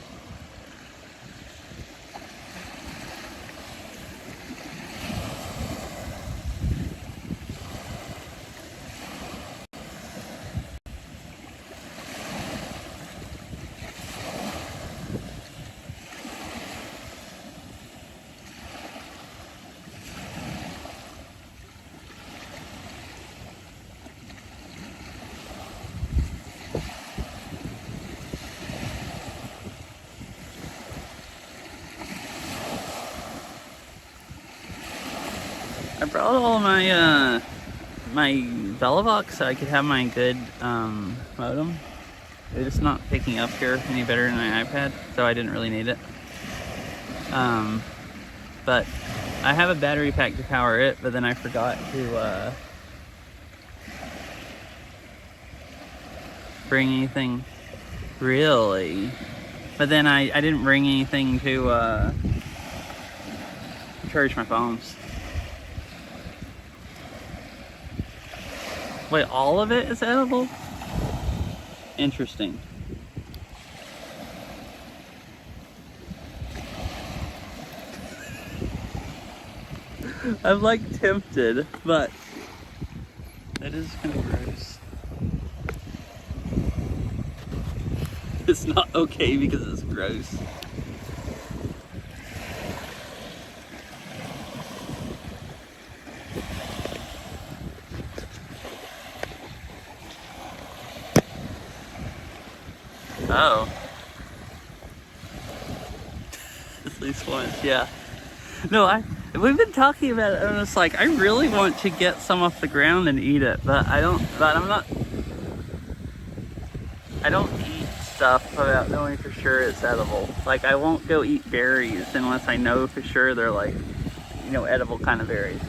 I brought all my my Velovox so I could have my good modem. It's just not picking up here any better than my iPad, so I didn't really need it. but I have a battery pack to power it, but then I forgot to bring anything really. But then I didn't bring anything to charge my phones. Wait, all of it is edible? Interesting. I'm like tempted, but that is kind of gross. It's not okay because it's gross. Oh. At least once, yeah. No, we've been talking about it, and it's like, I really want to get some off the ground and eat it, but I don't eat stuff without knowing for sure it's edible. Like, I won't go eat berries unless I know for sure they're like, you know, edible kind of berries.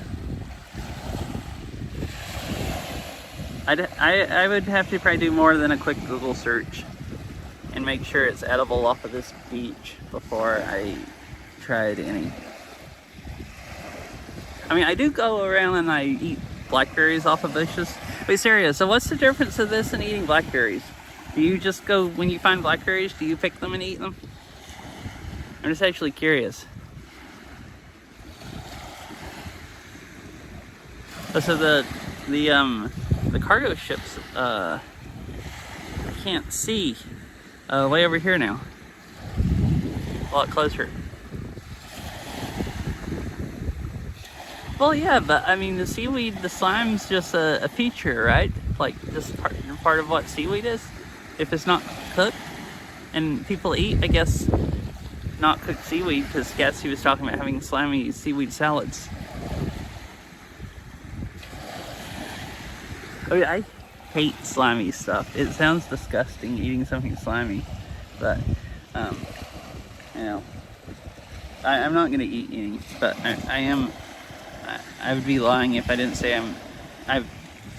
I would have to probably do more than a quick Google search and make sure it's edible off of this beach before I tried any. I mean, I do go around and I eat blackberries off of bushes. Wait, serious, so what's the difference of this and eating blackberries? Do you just go, when you find blackberries, do you pick them and eat them? I'm just actually curious. Oh, so the cargo ships, I can't see. Way over here now. A lot closer. Well, yeah, but I mean, the seaweed, the slime's just a feature, right? Like, just part of what seaweed is. If it's not cooked, and people eat, I guess, not cooked seaweed, because Gatsby was talking about having slimy seaweed salads. I mean, I hate slimy stuff. It sounds disgusting eating something slimy, but you know, I'm not gonna eat any, but I would be lying if I didn't say I've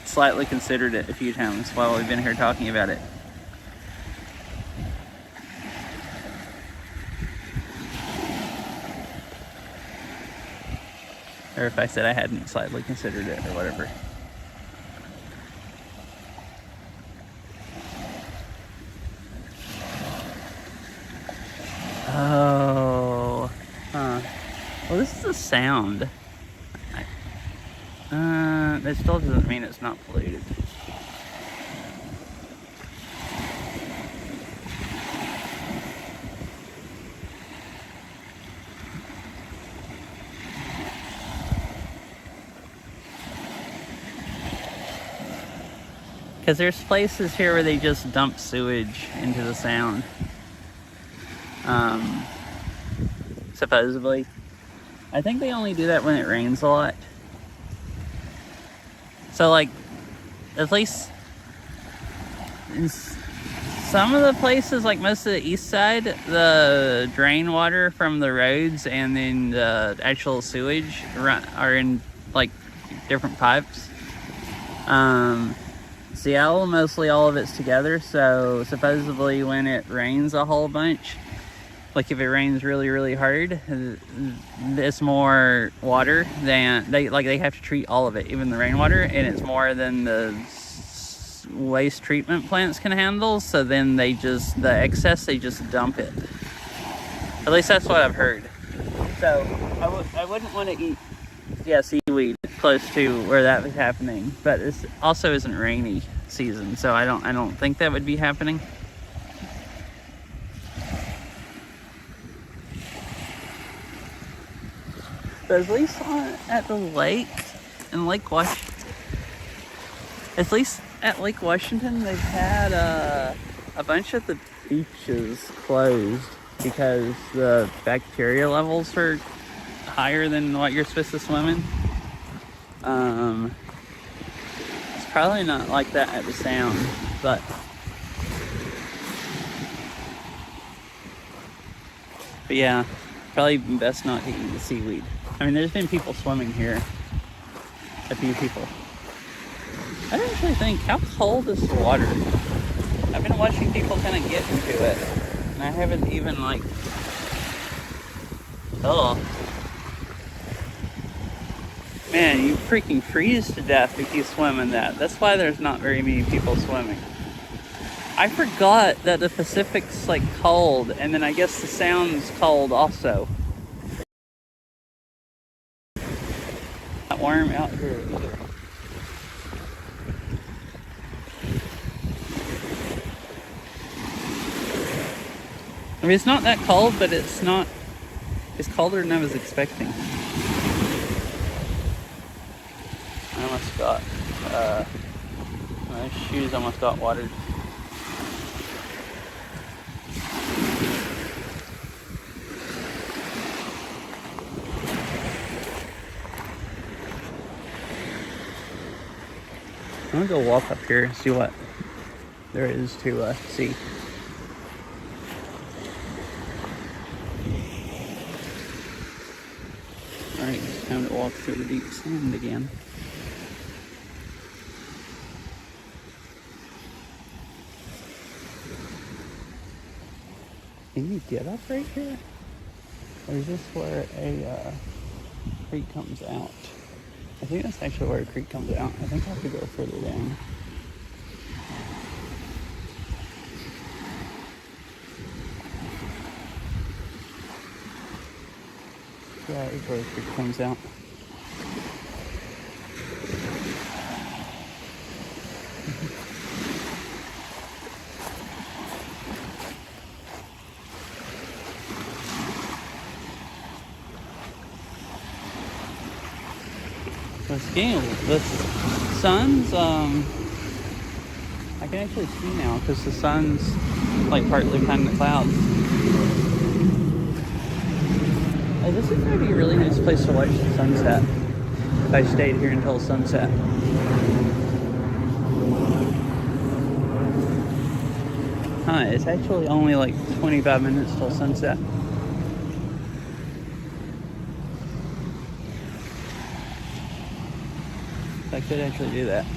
slightly considered it a few times while we've been here talking about it. Or if I said I hadn't slightly considered it or whatever. Oh, huh. Well, this is a sound. That still doesn't mean it's not polluted. Because there's places here where they just dump sewage into the sound. Supposedly. I think they only do that when it rains a lot. So, like, at least in some of the places, like most of the east side, the drain water from the roads and then the actual sewage are in, like, different pipes. Seattle, mostly all of it's together, so supposedly when it rains a whole bunch, like if it rains really, really hard, it's more water than they have to treat all of it, even the rainwater, and it's more than the waste treatment plants can handle. So then the excess, they just dump it. At least that's what I've heard. So I wouldn't want to eat seaweed close to where that was happening, but it also isn't rainy season, so I don't think that would be happening. But at least at the lake, in Lake Washington, at least at Lake Washington, they've had a bunch of the beaches closed because the bacteria levels are higher than what you're supposed to swim in. It's probably not like that at the Sound, but yeah. probably best not to eat the seaweed. I mean, there's been people swimming here. A few people. I don't actually think, how cold is the water? I've been watching people kind of get into it. And I haven't even like, oh. Man, you freaking freeze to death if you swim in that. That's why there's not very many people swimming. I forgot that the Pacific's like cold, and then I guess the Sound's cold also. Not warm out here either. I mean, it's not that cold, but it's colder than I was expecting. I almost got, my shoes almost got watered. I'm gonna go walk up here and see what there is to see. Alright, it's time to walk through the deep sand again. Can you get up right here? Or is this where a creek comes out? I think that's actually where a creek comes out. I think I have to go further down. Yeah, that's where a creek comes out. The sun's, I can actually see now because the sun's like partly behind the clouds. Hey, this is going to be a really nice place to watch the sunset if I stayed here until sunset. It's actually only like 25 minutes till sunset. I could actually do that. I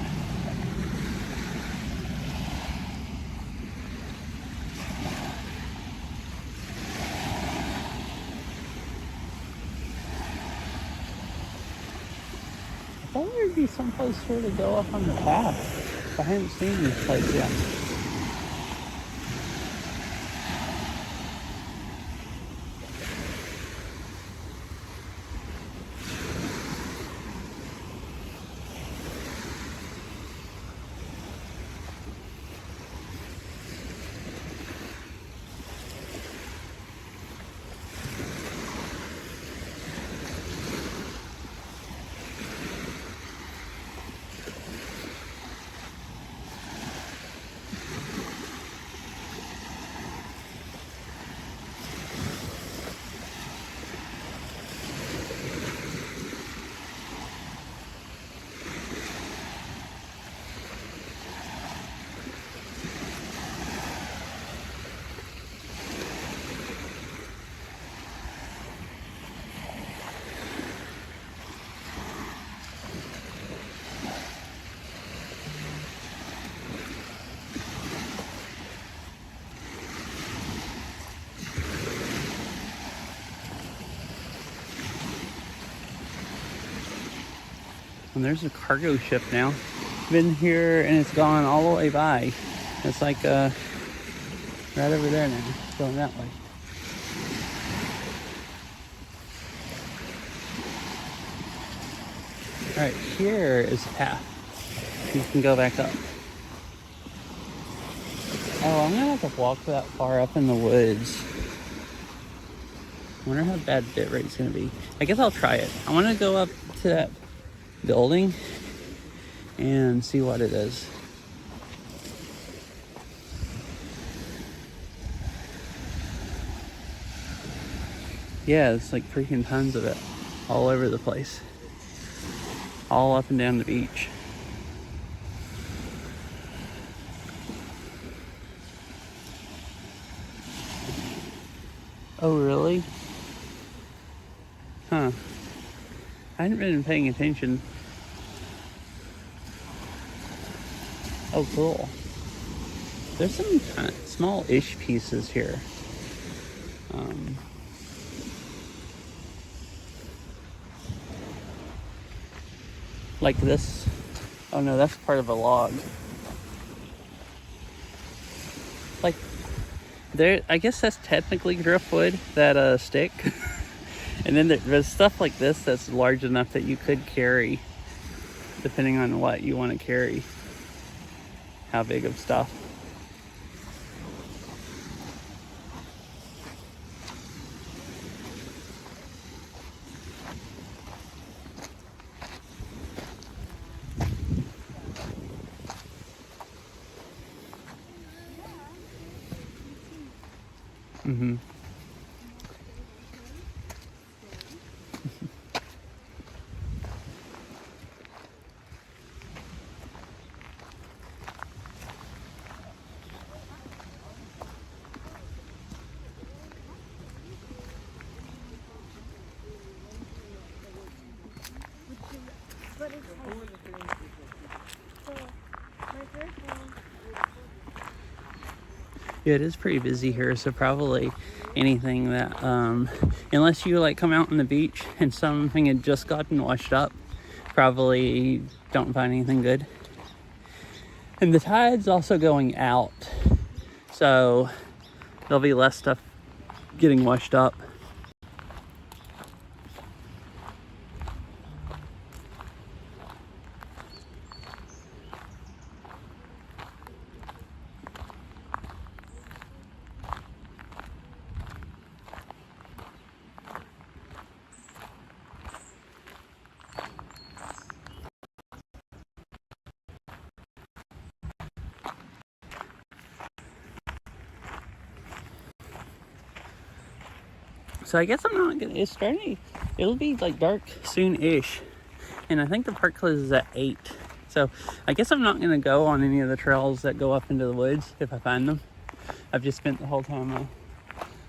thought there would be someplace here to go up on the path. I haven't seen this place yet. And there's a cargo ship now. Been here and it's gone all the way by. It's like right over there now, going that way. Alright, here is a path. You can go back up. Oh, I'm gonna have to walk that far up in the woods. I wonder how bad bit rate's gonna be. I guess I'll try it. I wanna go up to that building and see what it is. Yeah, it's like freaking tons of it all over the place, all up and down the beach. Oh really? I hadn't been paying attention. Oh, cool. There's some kind of small-ish pieces here. Like this. Oh no, that's part of a log. Like, there, I guess that's technically driftwood, that stick. And then there's stuff like this that's large enough that you could carry, depending on what you want to carry. How big of stuff. Mm-hmm. Yeah, it is pretty busy here, so probably anything that, unless you like come out on the beach and something had just gotten washed up, probably don't find anything good. And the tide's also going out, so there'll be less stuff getting washed up. So I guess I'm not gonna, it's starting, it'll be like dark soon-ish. And I think the park closes at 8. So I guess I'm not gonna go on any of the trails that go up into the woods if I find them. I've just spent the whole time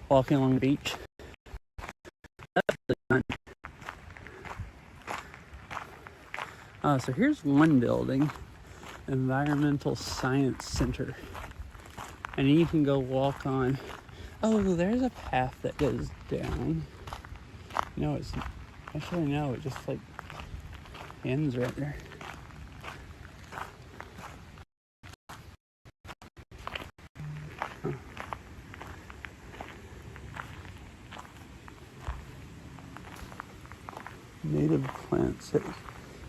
walking along the beach. That's really fun. Oh, so here's one building, Environmental Science Center. And you can go walk on. Oh, there's a path that goes down. No, it's actually no, it just like ends right there. Huh. Native plants at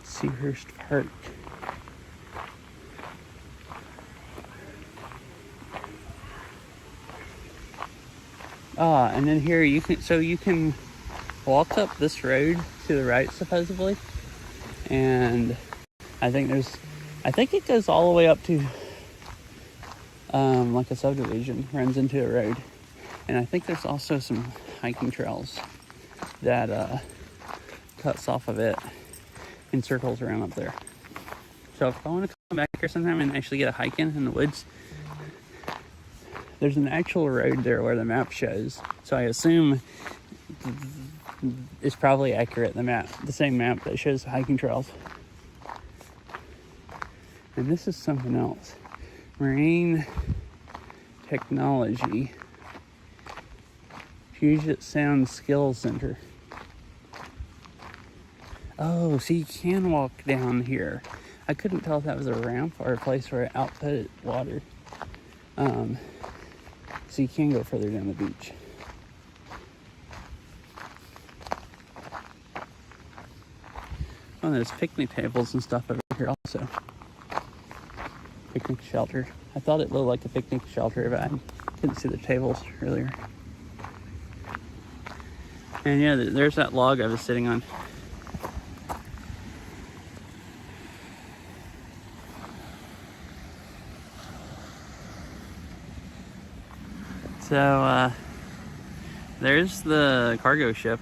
Seahurst Park. Ah, and then here you can walk up this road to the right supposedly, and I think it goes all the way up to like a subdivision, runs into a road, and I think there's also some hiking trails that cuts off of it and circles around up there. So if I want to come back here sometime and actually get a hike in the woods, there's an actual road there where the map shows. So I assume it's probably accurate, the same map that shows the hiking trails. And this is something else. Marine Technology. Puget Sound Skills Center. Oh, so you can walk down here. I couldn't tell if that was a ramp or a place where it output water. So you can go further down the beach. Oh, there's picnic tables and stuff over here also. Picnic shelter. I thought it looked like a picnic shelter, but I couldn't see the tables earlier. And yeah, there's that log I was sitting on. So, there's the cargo ship.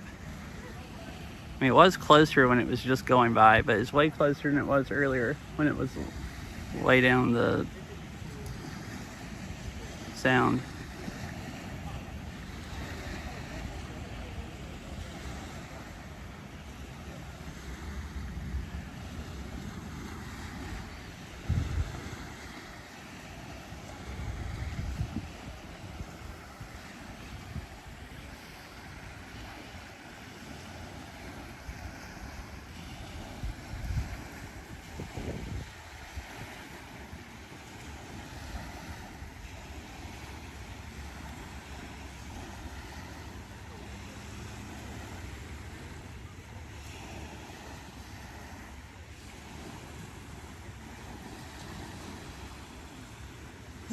I mean, it was closer when it was just going by, but it's way closer than it was earlier when it was way down the sound.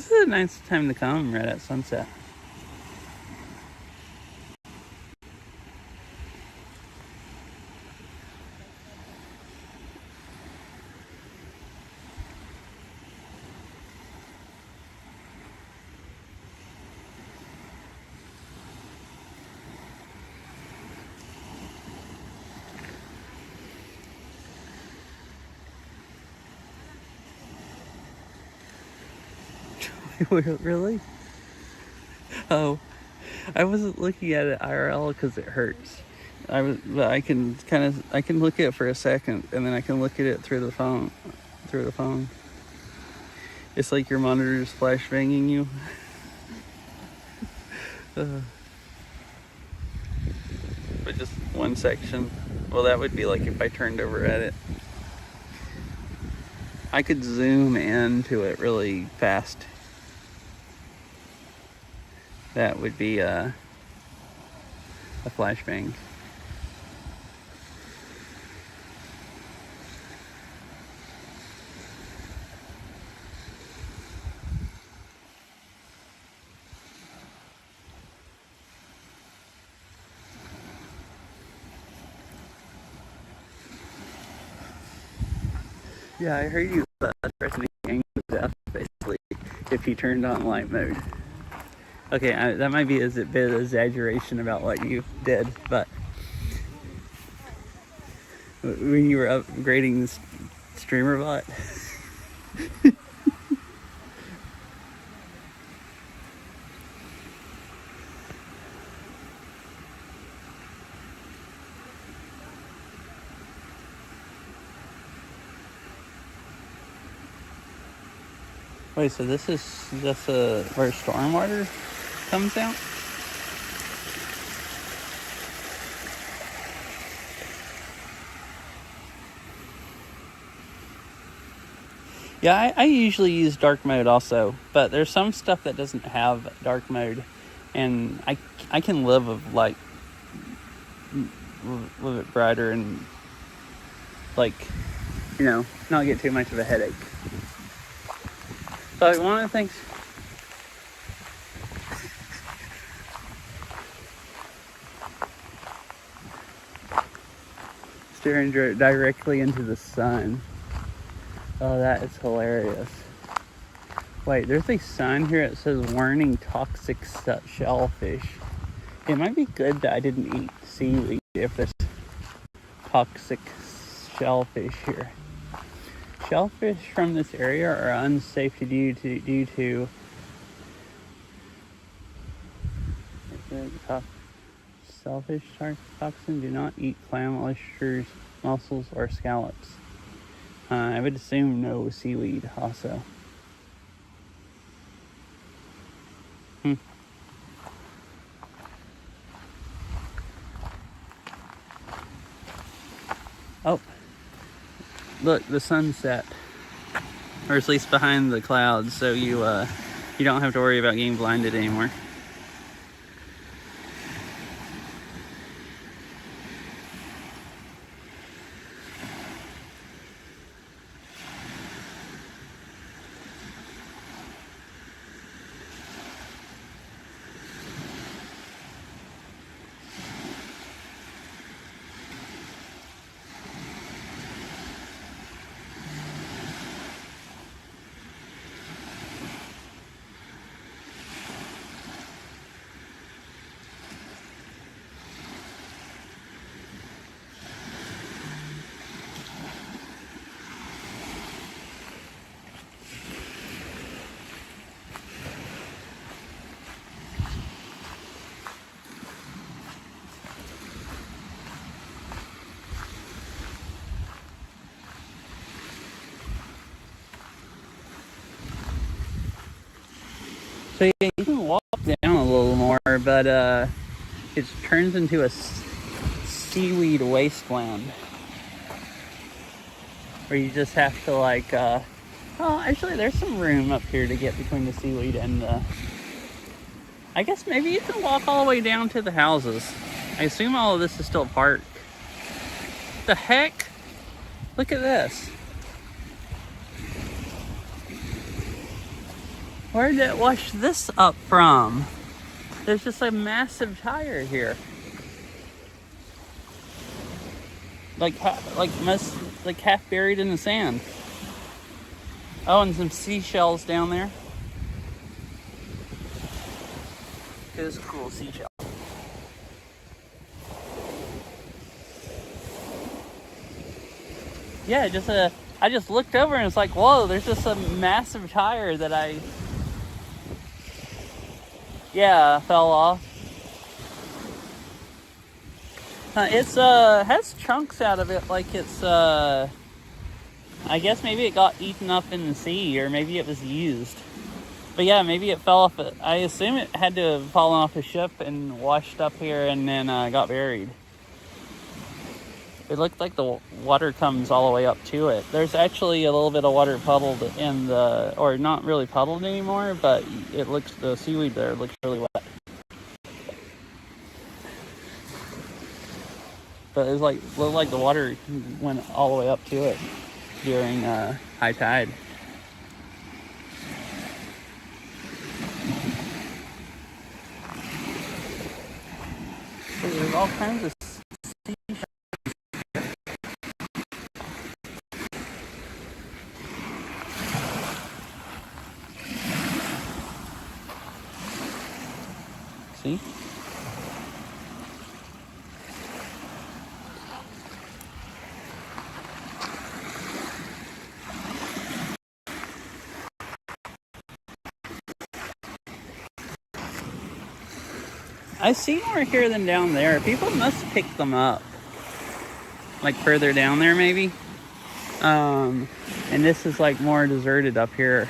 This is a nice time to come right at sunset. Really? Oh, I wasn't looking at it IRL because it hurts. But I can look at it for a second, and then I can look at it through the phone. It's like your monitor is flash banging you. But just one section. Well, that would be like if I turned over at it. I could zoom into it really fast. That would be a flashbang. Yeah, I heard you threatening death, basically, if you turned on light mode. Okay, that might be a bit of exaggeration about what you did, but when you were upgrading this streamer bot. Wait, so this is where stormwater comes out? Yeah, I usually use dark mode also, but there's some stuff that doesn't have dark mode, and I can live with like live it brighter and like, you know, not get too much of a headache. So one of the things. Staring directly into the sun. Oh, that is hilarious. Wait, there's a sign here that says warning toxic shellfish. It might be good that I didn't eat seaweed if there's toxic shellfish here. Shellfish from this area are unsafe due to shellfish toxin. Do not eat clam, oysters, mussels, or scallops. I would assume no seaweed also. Oh, look, the sunset, or at least behind the clouds, so you don't have to worry about getting blinded anymore. So yeah, you can walk down a little more, but it turns into a seaweed wasteland where you just have to like, well, actually there's some room up here to get between the seaweed and the, I guess maybe you can walk all the way down to the houses. I assume all of this is still park. The heck? Look at this. Where did it wash this up from? There's just a massive tire here. Like half buried in the sand. Oh, and some seashells down there. It is a cool seashell. Yeah, I just looked over and it's like, whoa, there's just a massive tire that fell off. It's has chunks out of it, like it's I guess maybe it got eaten up in the sea, or maybe it was used. But yeah, maybe it fell off. I assume it had to have fallen off a ship and washed up here and then got buried. It looked like the water comes all the way up to it. There's actually a little bit of water puddled in the, or not really puddled anymore, but the seaweed there looks really wet. But it looked like the water went all the way up to it during high tide. So there's all kinds of seashells. See? I see more here than down there. People must pick them up. Like further down there maybe. And this is like more deserted up here.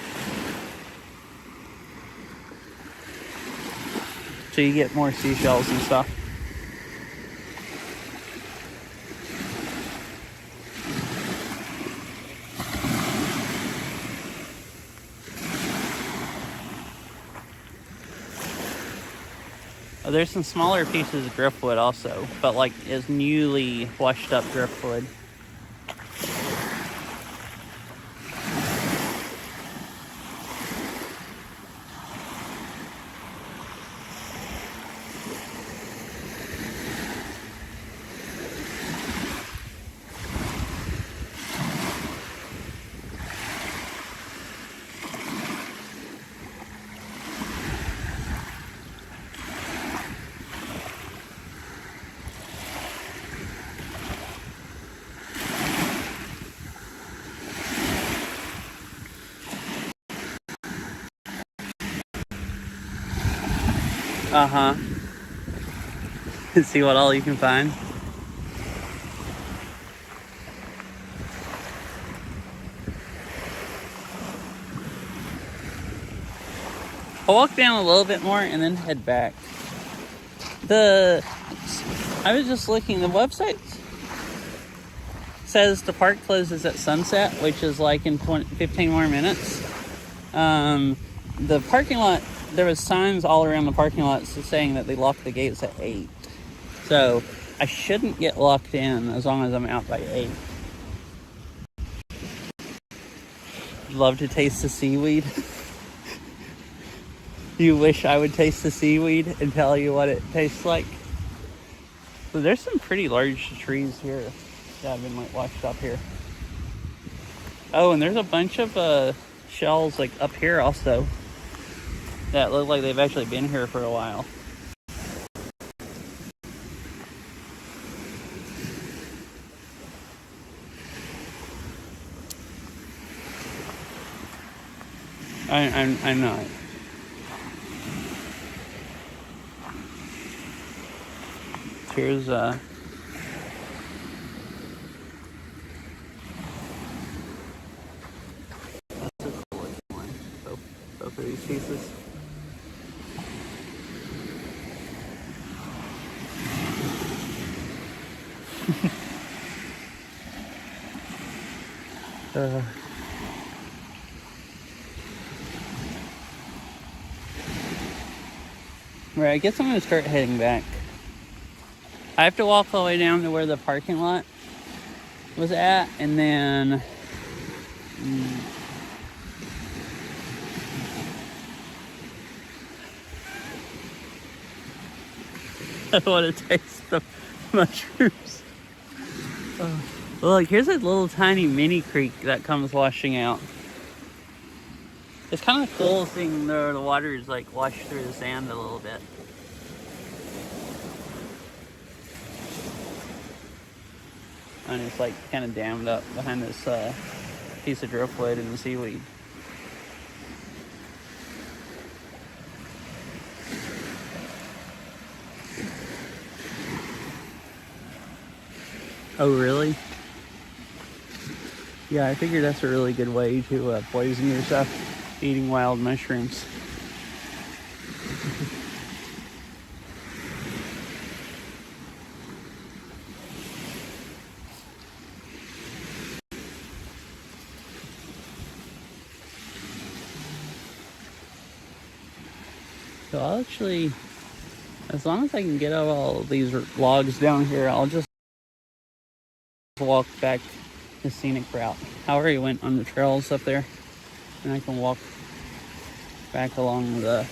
So you get more seashells and stuff. Oh, there's some smaller pieces of driftwood also, but like is newly washed up driftwood. Uh-huh. See what all you can find. I'll walk down a little bit more and then head back. I was just looking, the website says the park closes at sunset, which is like in 15 more minutes. The parking lot, there was signs all around the parking lot saying that they locked the gates at 8. So I shouldn't get locked in as long as I'm out by 8. Love to taste the seaweed. You wish I would taste the seaweed and tell you what it tastes like. So there's some pretty large trees here that have been like washed up here. Oh, and there's a bunch of shells like up here also that look like they've actually been here for a while. I'm not. Here's that's a cool looking one. Both of these pieces. Right, I guess I'm gonna start heading back. I have to walk all the way down to where the parking lot was at, and then I want to taste the mushrooms. Look, here's a little tiny mini creek that comes washing out. It's kind of cool seeing the water is like washed through the sand a little bit. And it's like kind of dammed up behind this piece of driftwood and the seaweed. Oh, really? Yeah, I figured that's a really good way to poison yourself, eating wild mushrooms. So I'll actually, as long as I can get out all these logs down here, I'll just walk back the scenic route. I already went on the trails up there, and I can walk back along the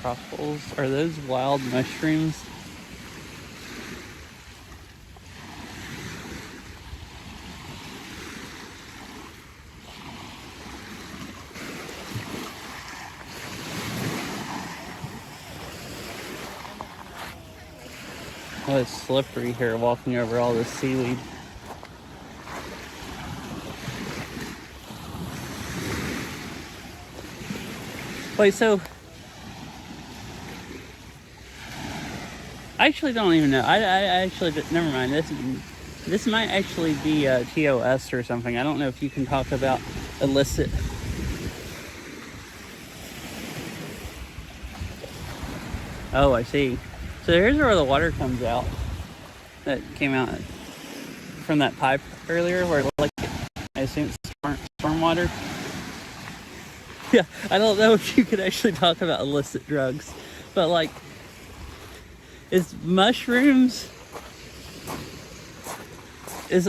truffles. Are those wild mushrooms? Oh, it's slippery here walking over all this seaweed. Wait, so I actually don't even know. I actually, never mind. This might actually be TOS or something. I don't know if you can talk about illicit. Oh, I see. So here's where the water comes out. That came out from that pipe earlier, where like I assume it's storm water. Yeah, I don't know if you could actually talk about illicit drugs, but like, is mushrooms?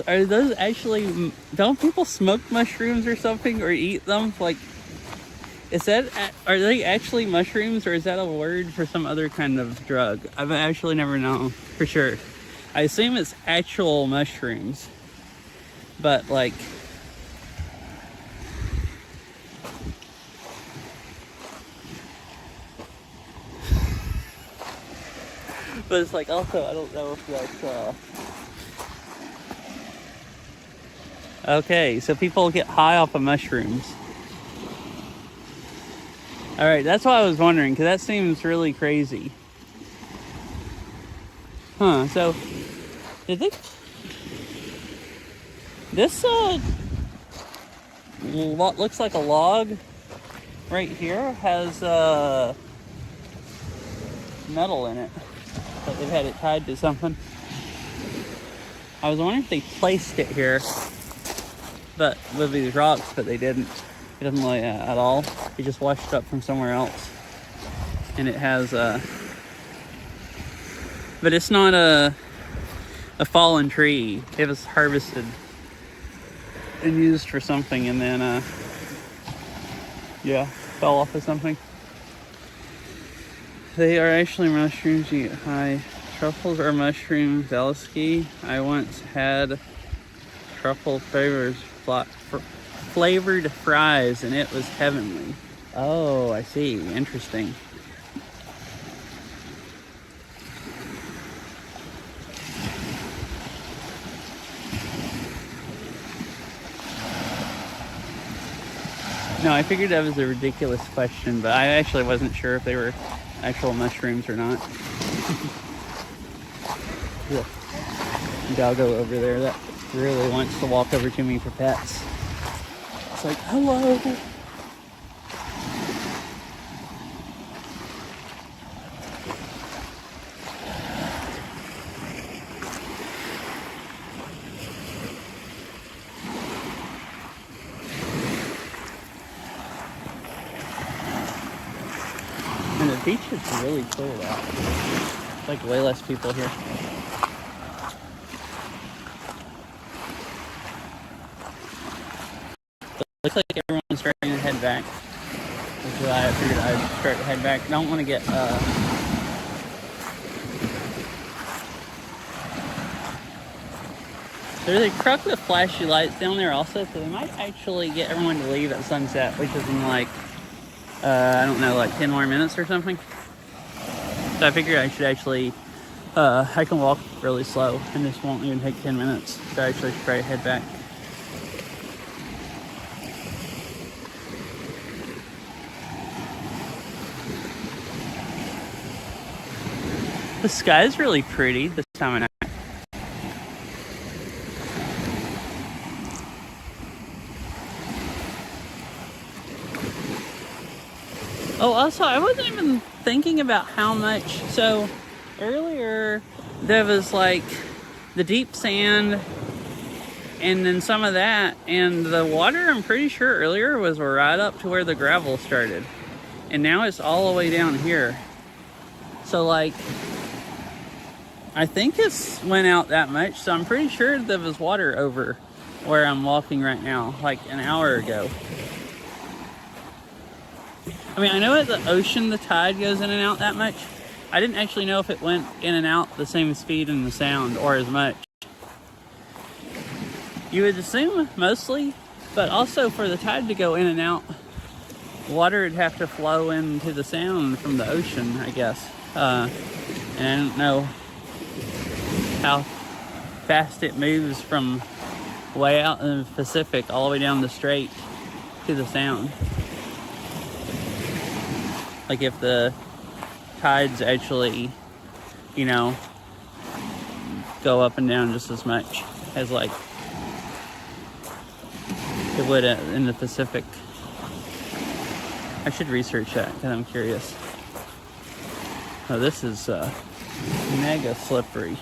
Are those actually? Don't people smoke mushrooms or something, or eat them? Like, are they actually mushrooms, or is that a word for some other kind of drug? I've actually never known for sure. I assume it's actual mushrooms, but like, but it's like also I don't know if that's okay. So people get high off of mushrooms. All right, that's why I was wondering, because that seems really crazy. Huh, so, this what looks like a log right here has metal in it. But they've had it tied to something. I was wondering if they placed it here, but with these rocks, but they didn't. It doesn't look at all. It just washed up from somewhere else. And it has but it's not a fallen tree. It was harvested and used for something, and then yeah, fell off of something. They are actually mushrooms you get high. Truffles are mushrooms, Zelski. I once had truffle flavored fries, and it was heavenly. Oh, I see. Interesting. No, I figured that was a ridiculous question, but I actually wasn't sure if they were actual mushrooms or not. Yeah. Doggo over there that really wants to walk over to me for pets. It's like, hello. And the beach is really cool out. It's like way less people here. Looks like everyone's starting to head back. That's why I figured I'd start to head back. I don't want to get there's a truck with flashy lights down there also, so they might actually get everyone to leave at sunset, which is in like, I don't know, like 10 more minutes or something. So I figured I should actually, I can walk really slow, and this won't even take 10 minutes. So I actually should try to head back. The sky's really pretty this time of night. Oh, also, I wasn't even thinking about how much. So, earlier, there was like the deep sand and then some of that. And the water, I'm pretty sure earlier, was right up to where the gravel started. And now it's all the way down here. So, like, I think it's went out that much. So, I'm pretty sure there was water over where I'm walking right now, like an hour ago. I mean, I know at the ocean the tide goes in and out that much. I didn't actually know if it went in and out the same speed in the sound or as much. You would assume mostly, but also for the tide to go in and out, water would have to flow into the sound from the ocean, I guess. And I don't know how fast it moves from way out in the Pacific all the way down the strait to the sound. Like if the tides actually, you know, go up and down just as much as like it would in the Pacific. I should research that because I'm curious. Oh, this is mega slippery.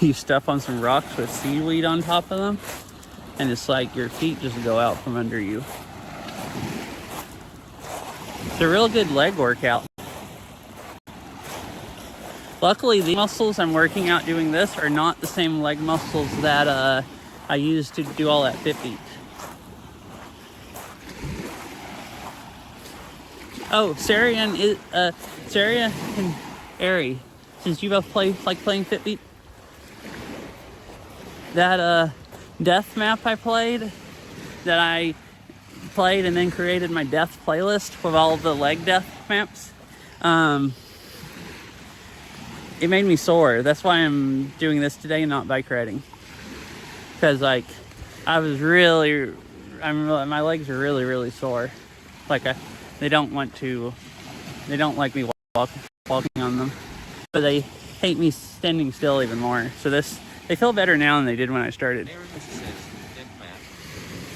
You step on some rocks with seaweed on top of them, and it's like your feet just go out from under you. It's a real good leg workout. Luckily, the muscles I'm working out doing this are not the same leg muscles that I used to do all that 50. Oh, Sarah and Ari, since you both like playing Fitbeat, that death map I played, and then created my death playlist with all the leg death maps. It made me sore. That's why I'm doing this today and not bike riding. Because like my legs are really, really sore. Like they don't like me walking on them, but they hate me standing still even more. So they feel better now than they did when I started.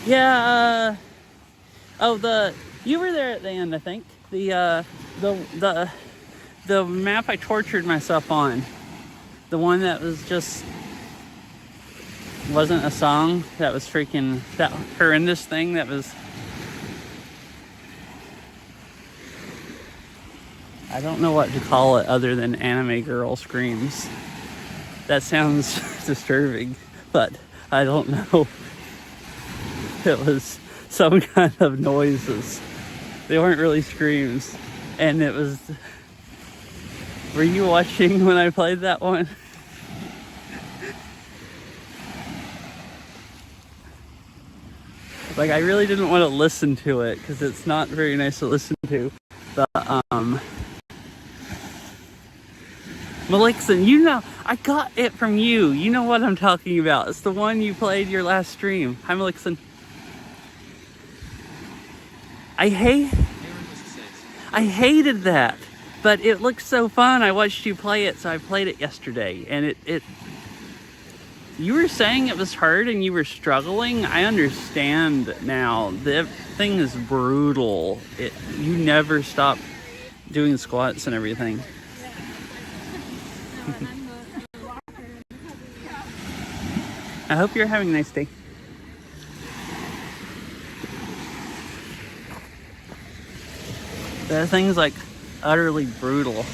Yeah. You were there at the end, I think. The map I tortured myself on, the one that wasn't a song, that was freaking that horrendous thing that was. I don't know what to call it other than anime girl screams. That sounds disturbing, but I don't know. It was some kind of noises. They weren't really screams. And it was... Were you watching when I played that one? Like, I really didn't want to listen to it, because it's not very nice to listen to. But, Melixon, you know, I got it from you. You know what I'm talking about. It's the one you played your last stream. Hi, Melixon. I hated that, but it looked so fun. I watched you play it, so I played it yesterday, and you were saying it was hard and you were struggling. I understand now. The thing is brutal. You never stop doing squats and everything. I hope you're having a nice day. That thing's like utterly brutal.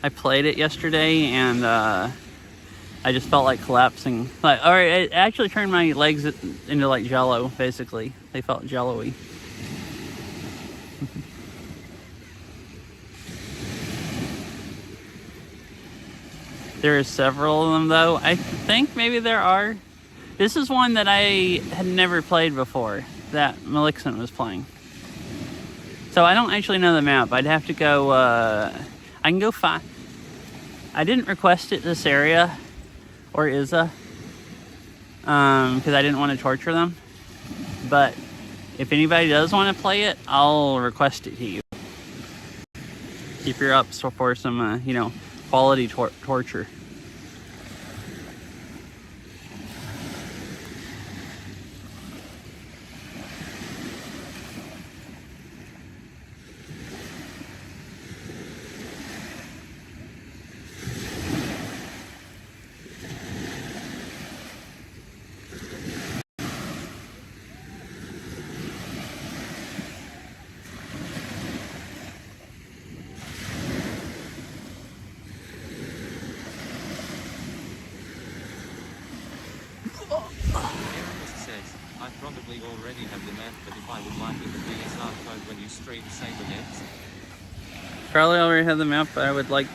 I played it yesterday and I just felt like collapsing. Like, or it actually turned my legs into like jello, basically. They felt jello-y. There are several of them, though. I think maybe there are. This is one that I had never played before, that Malixian was playing. So I don't actually know the map. I'd have to go, I can go find... I didn't request it this area, or Izza, because I didn't want to torture them. But if anybody does want to play it, I'll request it to you. Keep your ups for some, you know, quality torture. I probably already have the map, but if I would like in the VSR code when you stream Saberheads. Probably already have the map, but I would like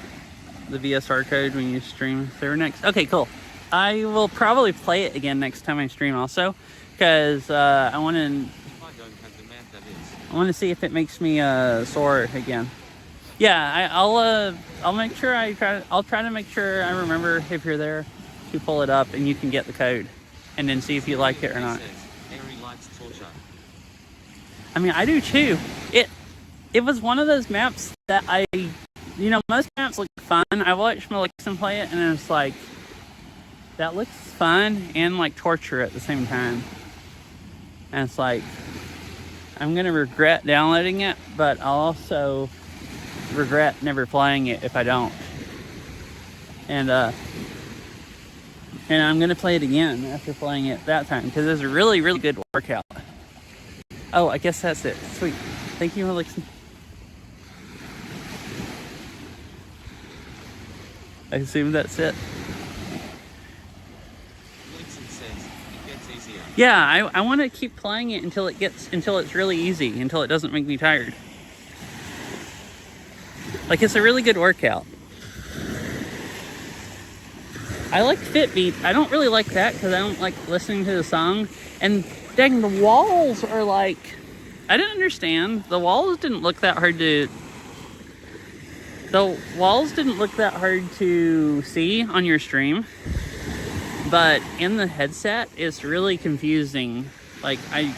the VSR code when you stream there next. Okay, cool. I will probably play it again next time I stream also, because I want to... If I don't have the map, that is. I want to see if it makes me sore again. Yeah, I'll make sure I'll try to make sure I remember if you're there to pull it up and you can get the code, and then see if you like it or not. I mean, I do too. It was one of those maps that most maps look fun. I watched Malixian play it, and it's like, that looks fun and like torture at the same time. And it's like, I'm gonna regret downloading it, but I'll also regret never playing it if I don't. And I'm gonna play it again after playing it that time, because it's a really, really good workout. Oh, I guess that's it. Sweet. Thank you, Malixian. I assume that's it. Yeah, I want to keep playing it until it's really easy, until it doesn't make me tired. Like, it's a really good workout. I like Fitbeat. I don't really like that because I don't like listening to the song. And dang, the walls are like, I didn't understand. The walls didn't look that hard to see on your stream. But in the headset, it's really confusing. Like, I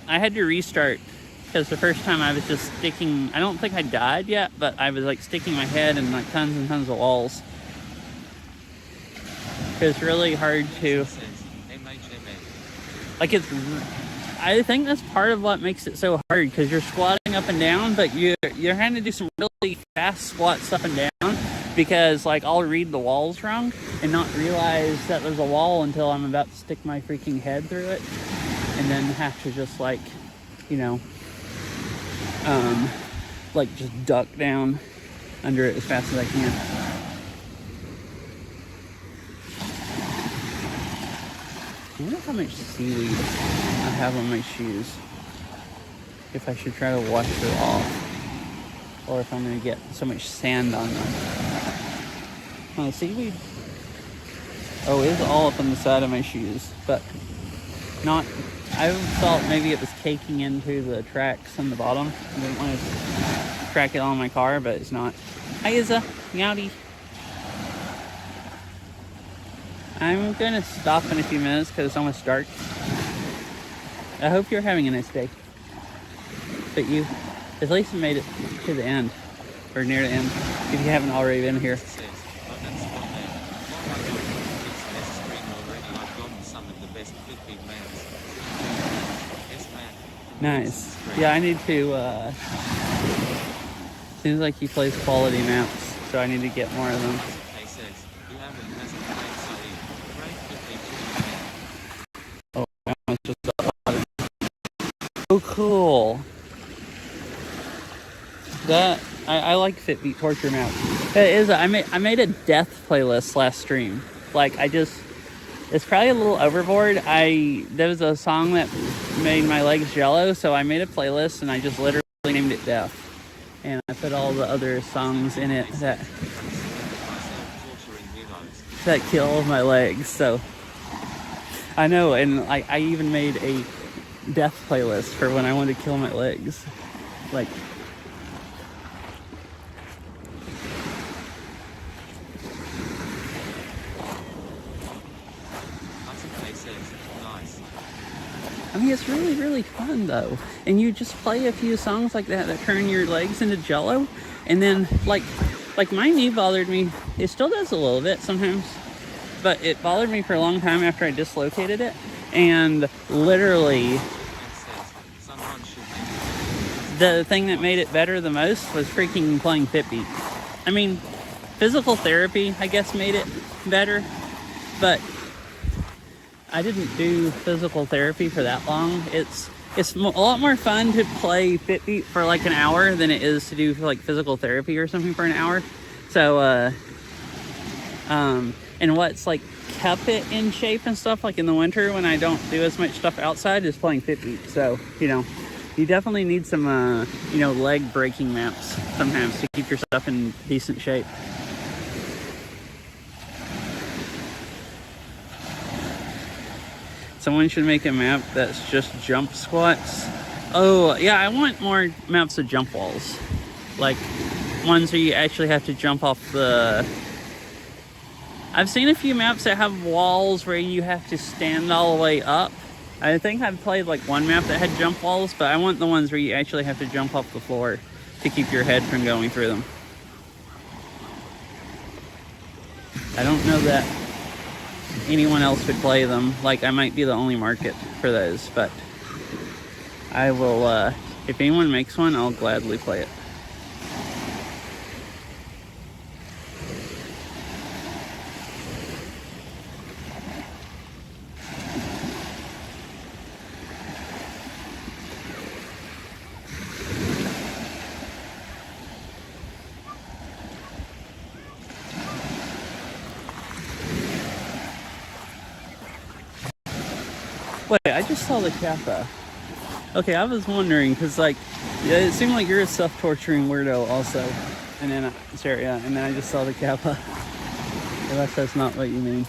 had to restart because the first time I was just sticking, I don't think I died yet, but I was like sticking my head in like tons and tons of walls. It's really hard to, like, I think that's part of what makes it so hard, because you're squatting up and down, but you're having to do some really fast squats up and down, because like I'll read the walls wrong and not realize that there's a wall until I'm about to stick my freaking head through it, and then have to just like, like just duck down under it as fast as I can. I wonder how much seaweed I have on my shoes. If I should try to wash it off, or if I'm going to get so much sand on them. Oh, seaweed. Oh, it's all up on the side of my shoes, but not. I felt maybe it was caking into the tracks on the bottom. I didn't want to crack it on my car, but it's not. Hi, Izza. Meowdy. I'm going to stop in a few minutes because it's almost dark. I hope you're having a nice day. But you, at least you made it to the end, or near the end, if you haven't already been here. Nice. Yeah, I need to, seems like he plays quality maps, so I need to get more of them. Oh, cool. That I like Fit Beat torture maps. It is. I made a death playlist last stream. Like it's probably a little overboard. There was a song that made my legs jello, so I made a playlist and I just literally named it Death. And I put all the other songs in it that kill my legs. So I know, and I even made a death playlist for when I want to kill my legs. Like, I mean, it's really, really fun though. And you just play a few songs like that turn your legs into jello. And then like my knee bothered me. It still does a little bit sometimes, but it bothered me for a long time after I dislocated it. And literally, the thing that made it better the most was freaking playing Fitbeat. I mean, physical therapy, I guess, made it better, but I didn't do physical therapy for that long. It's a lot more fun to play Fitbeat for like an hour than it is to do like physical therapy or something for an hour. So, and what's like kept it in shape and stuff, like in the winter when I don't do as much stuff outside, is playing Fitbeat. So, you definitely need some, leg breaking maps sometimes to keep your stuff in decent shape. Someone should make a map that's just jump squats. Oh, yeah, I want more maps of jump walls. Like, ones where you actually have to jump off the... I've seen a few maps that have walls where you have to stand all the way up. I think I've played like one map that had jump walls, but I want the ones where you actually have to jump off the floor to keep your head from going through them. I don't know that anyone else would play them. Like, I might be the only market for those, but I will, if anyone makes one, I'll gladly play it. Wait, I just saw the kappa. Okay, I was wondering, because, like, yeah, it seemed like you're a self-torturing weirdo also. And then, sorry, yeah, and then I just saw the kappa. Unless that's not what you mean.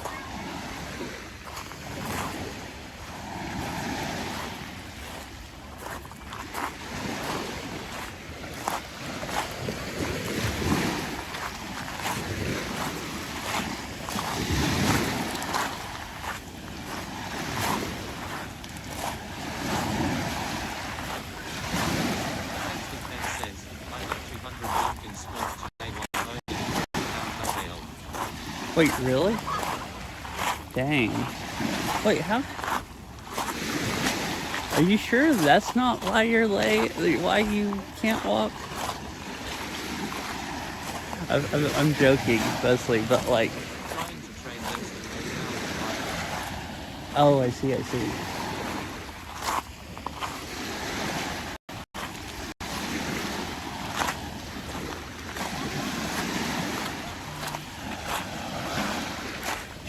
Wait, really? Dang. Wait, how? Are you sure that's not why you're late? Why you can't walk? I'm joking, mostly, but like... Oh, I see.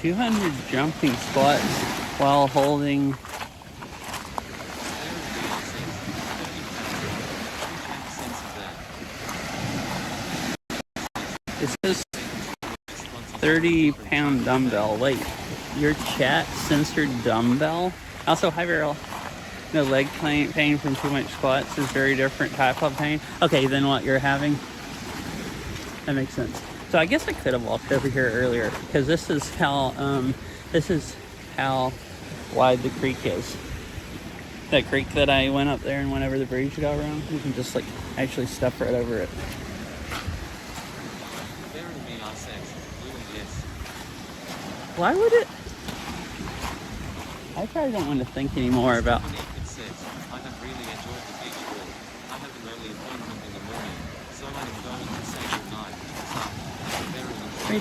200 jumping squats while holding. It says 30-pound dumbbell. Wait, your chat censored dumbbell? Also, hi Beryl. No, leg pain from too much squats is very different type of pain. Okay, then what you're having? That makes sense. So I guess I could have walked over here earlier, because this is how wide the creek is. That creek that I went up there and went over the bridge got around, you can just like actually step right over it. Why would it? I probably don't want to think anymore about.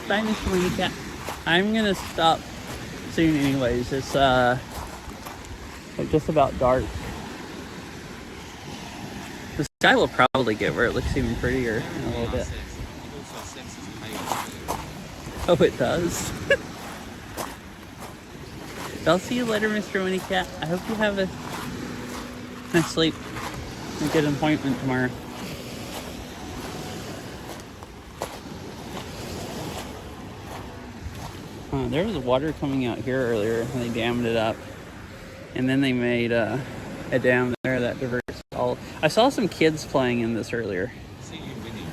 Bye, Mr. Winnie Cat. I'm gonna stop soon anyways. It's like just about dark. The sky will probably get where it looks even prettier in a little bit. It also senses the neighbors. Oh, it does. I'll see you later, Mr. Winnie Cat. I hope you have a nice sleep. A good appointment tomorrow. There was water coming out here earlier, and they dammed it up. And then they made a dam there that diverts all. I saw some kids playing in this earlier. See you, Winnie.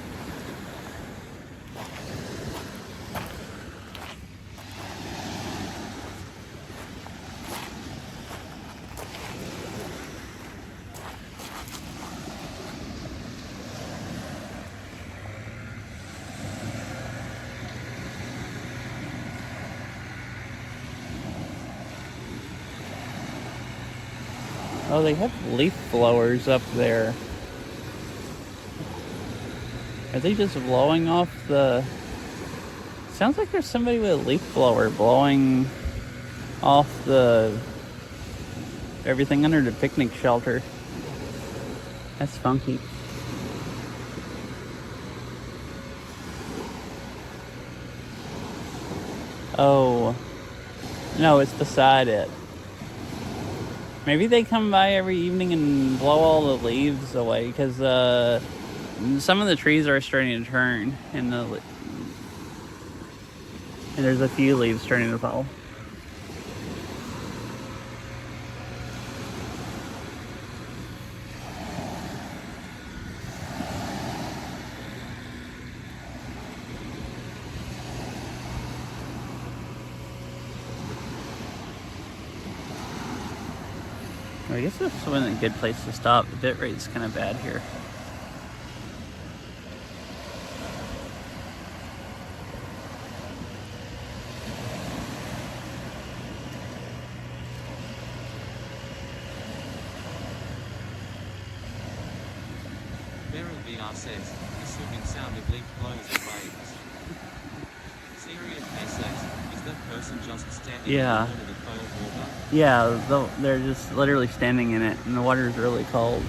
Oh, they have leaf blowers up there. Are they just blowing off the... Sounds like there's somebody with a leaf blower blowing off the... everything under the picnic shelter. That's funky. Oh. No, it's beside it. Maybe they come by every evening and blow all the leaves away, because some of the trees are starting to turn, and there's a few leaves starting to fall. I guess this wasn't a good place to stop. The bit rate's kind of bad here. Beryl VR says, the soothing sound of leaf blows and waves. Syria K says, is that person just standing Yeah. in the cold water? Yeah, they're just literally standing in it, and the water's really cold.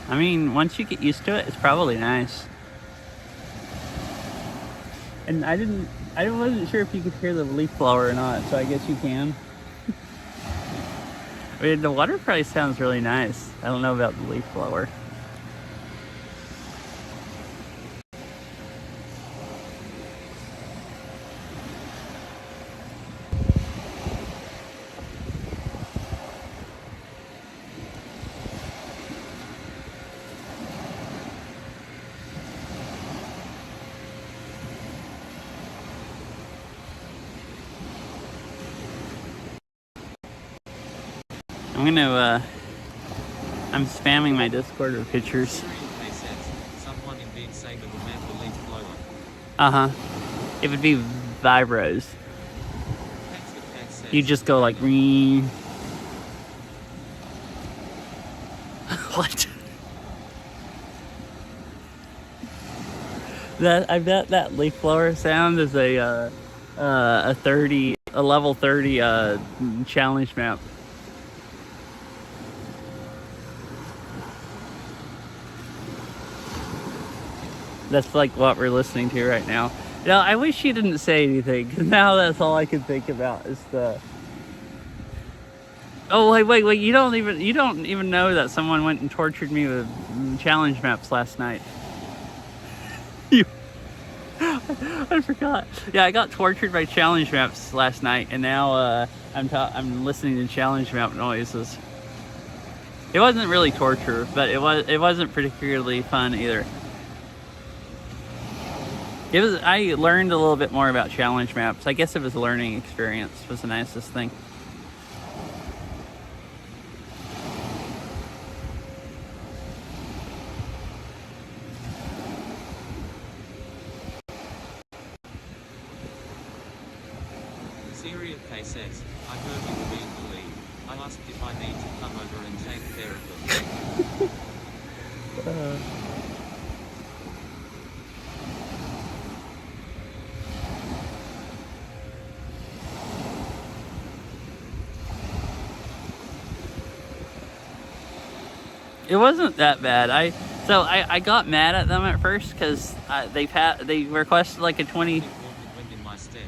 I mean, once you get used to it, it's probably nice. And I wasn't sure if you could hear the leaf blower or not, so I guess you can. I mean, the water probably sounds really nice. I don't know about the leaf blower. I'm spamming my Discord with pictures. Syria K says, someone indeed say that the man the leaf blower. Uh-huh. It would be vibros. Thanks the cat says, You just go like, "Ring." What? I bet that leaf blower sound is a level 30 challenge map. That's like what we're listening to right now. Now, I wish you didn't say anything, because now that's all I can think about is the... Oh, wait, you don't even know that someone went and tortured me with challenge maps last night. I forgot. Yeah, I got tortured by challenge maps last night, and now I'm listening to challenge map noises. It wasn't really torture, but it wasn't particularly fun either. I learned a little bit more about challenge maps. I guess it was a learning experience. Was the nicest thing. Syria K says, I heard you were being bullied. I asked if I need to come over and take care of them. It wasn't that bad. I got mad at them at first because they requested like a 20. Think Orchid went in my stead.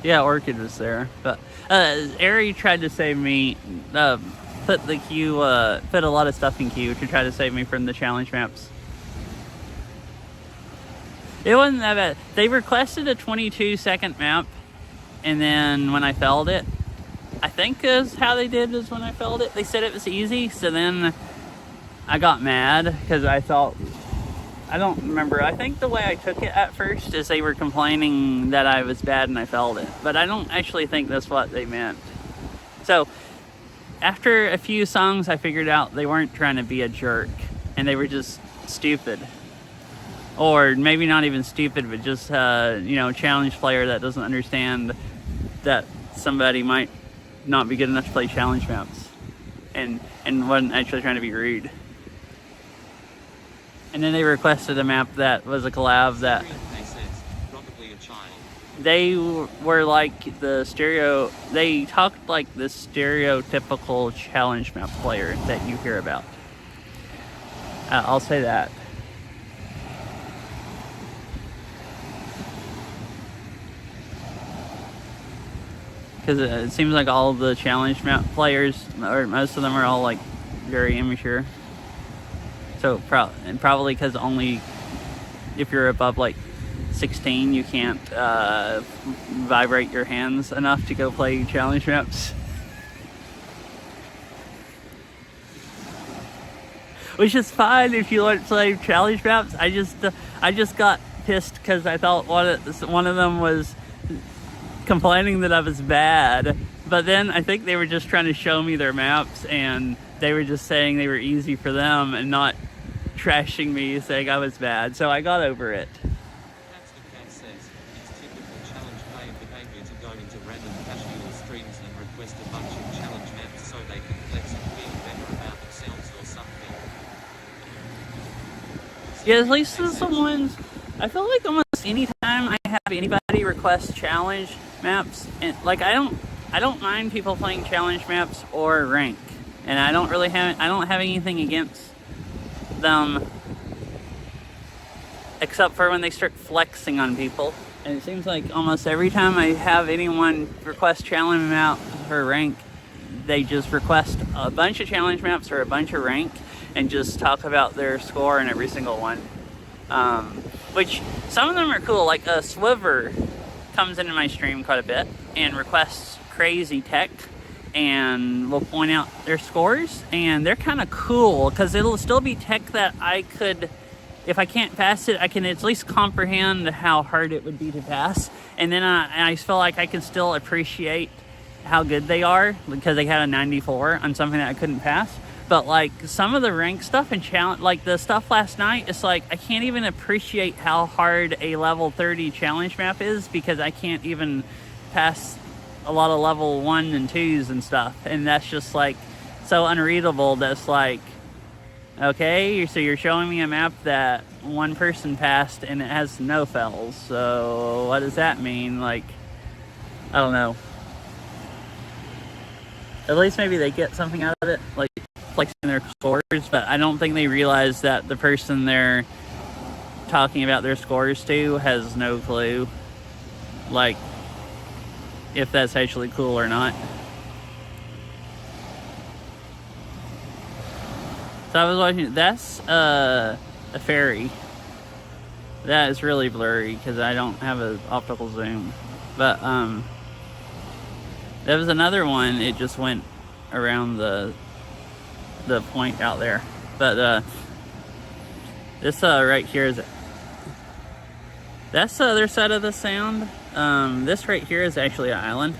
Yeah, Orchid was there, but Ari tried to save me. Put a lot of stuff in queue to try to save me from the challenge maps. It wasn't that bad. They requested a 22-second map, and then when I failed it, I think is how they did is when I failed it. They said it was easy, so then I got mad because I thought, I don't remember. I think the way I took it at first is they were complaining that I was bad and I failed it, but I don't actually think that's what they meant. So after a few songs, I figured out they weren't trying to be a jerk, and they were just stupid. Or maybe not even stupid, but just challenge player that doesn't understand that somebody might not be good enough to play challenge maps, and wasn't actually trying to be rude. And then they requested a map that was a collab that Probably a child. they were like they talked like the stereotypical challenge map player that you hear about. I'll say that. Because it seems like all the challenge map players, or most of them, are all like very immature. So probably because only if you're above like 16, you can't vibrate your hands enough to go play challenge maps. Which is fine if you want to play challenge maps. I just got pissed because I thought one of them was complaining that I was bad, but then I think they were just trying to show me their maps, and they were just saying they were easy for them and not trashing me saying I was bad, so I got over it. That's the cat says. It's typical challenge player behavior to go into random casual streams and request a bunch of challenge maps so they can flex and feel better about themselves or something. Yeah, at least someone's. I feel like almost anytime I have anybody request challenge maps, and like I don't mind people playing challenge maps or rank, and I don't have anything against them, except for when they start flexing on people. And it seems like almost every time I have anyone request challenge map for rank, they just request a bunch of challenge maps or a bunch of rank and just talk about their score in every single one. Which some of them are cool, like Swiver comes into my stream quite a bit and requests crazy tech and will point out their scores, and they're kind of cool because it'll still be tech that I could, if I can't pass it, I can at least comprehend how hard it would be to pass, and then I feel like I can still appreciate how good they are because they had a 94 on something that I couldn't pass. But like some of the rank stuff and challenge, like the stuff last night, it's like I can't even appreciate how hard a level 30 challenge map is because I can't even pass a lot of level 1 and 2s and stuff, and that's just like so unreadable. That's like, okay, so you're showing me a map that one person passed and it has no fails, so what does that mean? Like, I don't know. At least maybe they get something out of it, like flexing their scores, but I don't think they realize that the person they're talking about their scores to has no clue, like, if that's actually cool or not. So I was watching, that's a ferry. That is really blurry because I don't have an optical zoom. But there was another one, it just went around the point out there. But this right here is, that's the other side of the sound. This right here is actually an island,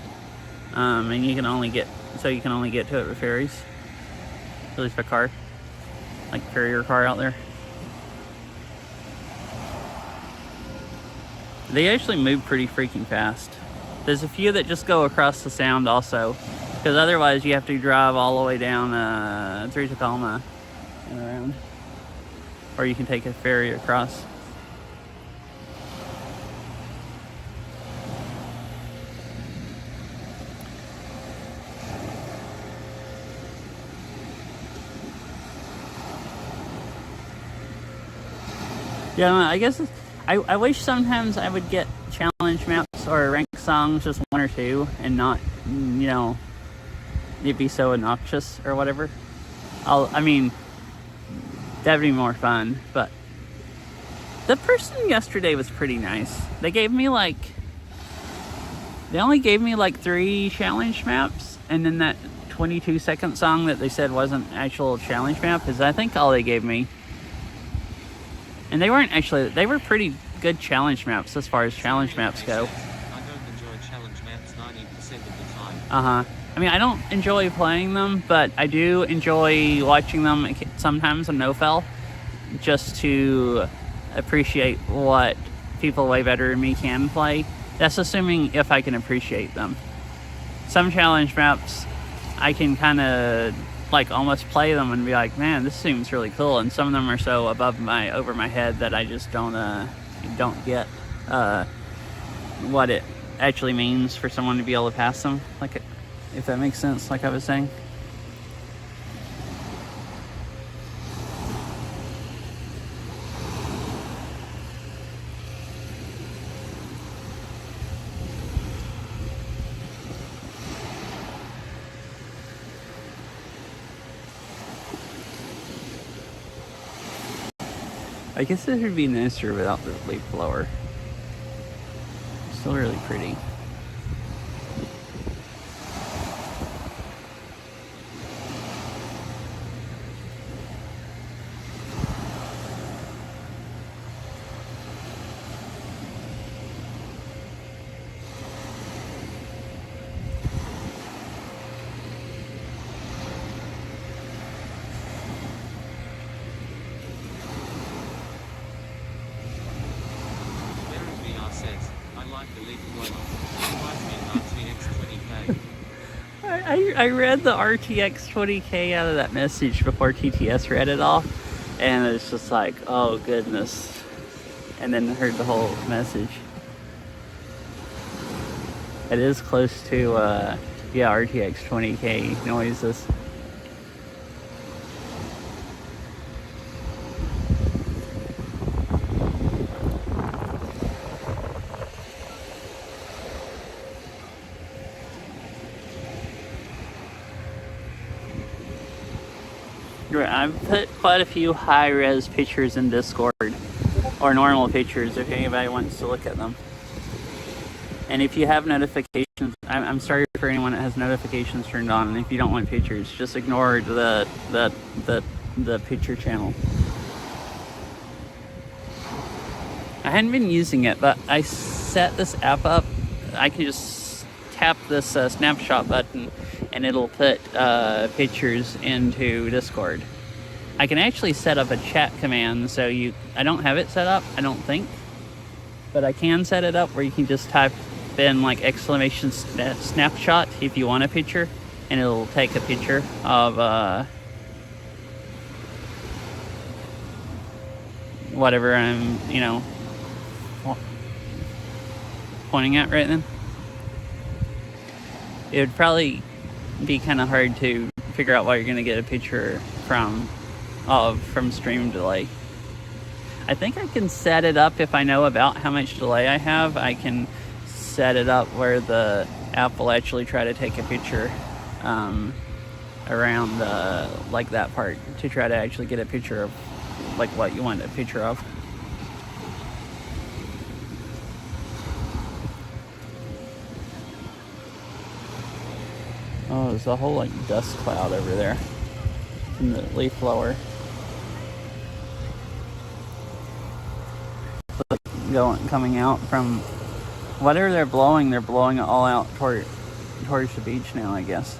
and you can only get to it with ferries, at least by car, like ferry your car out there. They actually move pretty freaking fast. There's a few that just go across the sound also, because otherwise you have to drive all the way down through Tacoma and around, or you can take a ferry across. Yeah, I guess I wish sometimes I would get challenge maps or rank songs, just one or two, and not, it'd be so obnoxious or whatever. I mean, that'd be more fun, but the person yesterday was pretty nice. They only gave me like 3 challenge maps, and then that 22-second song that they said wasn't actual challenge map is I think all they gave me. And they were pretty good challenge maps as far as challenge maps go. I don't enjoy challenge maps 90% of the time. I mean, I don't enjoy playing them, but I do enjoy watching them sometimes on NoFell, just to appreciate what people way better than me can play. That's assuming if I can appreciate them. Some challenge maps, I can kind of like almost play them and be like, man, this seems really cool. And some of them are so over my head that I just don't get what it actually means for someone to be able to pass them. Like, if that makes sense, like I was saying. I guess this would be nicer without the leaf blower. Still really pretty. I read the RTX 20K out of that message before TTS read it all, and it's just like, oh goodness. And then heard the whole message. It is close to, RTX 20K noises. I've put quite a few high-res pictures in Discord, or normal pictures if anybody wants to look at them. And if you have notifications, I'm sorry for anyone that has notifications turned on, and if you don't want pictures, just ignore the picture channel. I hadn't been using it, but I set this app up. I can just tap this snapshot button, and it'll put pictures into Discord. I can actually set up a chat command, so I don't have it set up, I don't think, but I can set it up where you can just type in like exclamation snapshot if you want a picture, and it'll take a picture of whatever I'm, pointing at right then. It would probably be kind of hard to figure out what you're going to get a picture from stream delay. I think I can set it up if I know about how much delay I have. I can set it up where the app will actually try to take a picture around like that part to try to actually get a picture of like what you want a picture of. Oh, there's a whole like dust cloud over there from the leaf blower. Coming out from whatever they're blowing it all out towards the beach now, I guess.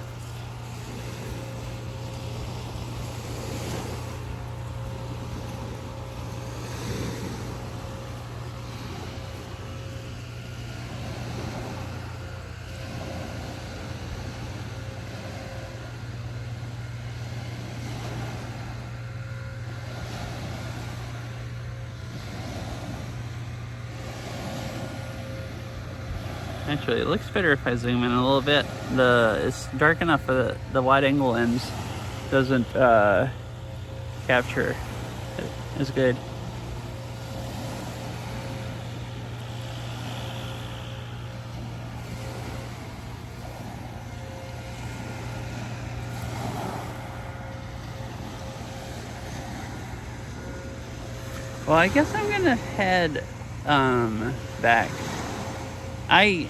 Actually, it looks better if I zoom in a little bit. It's dark enough for the wide angle lens doesn't capture as good. Well, I guess I'm gonna head back. I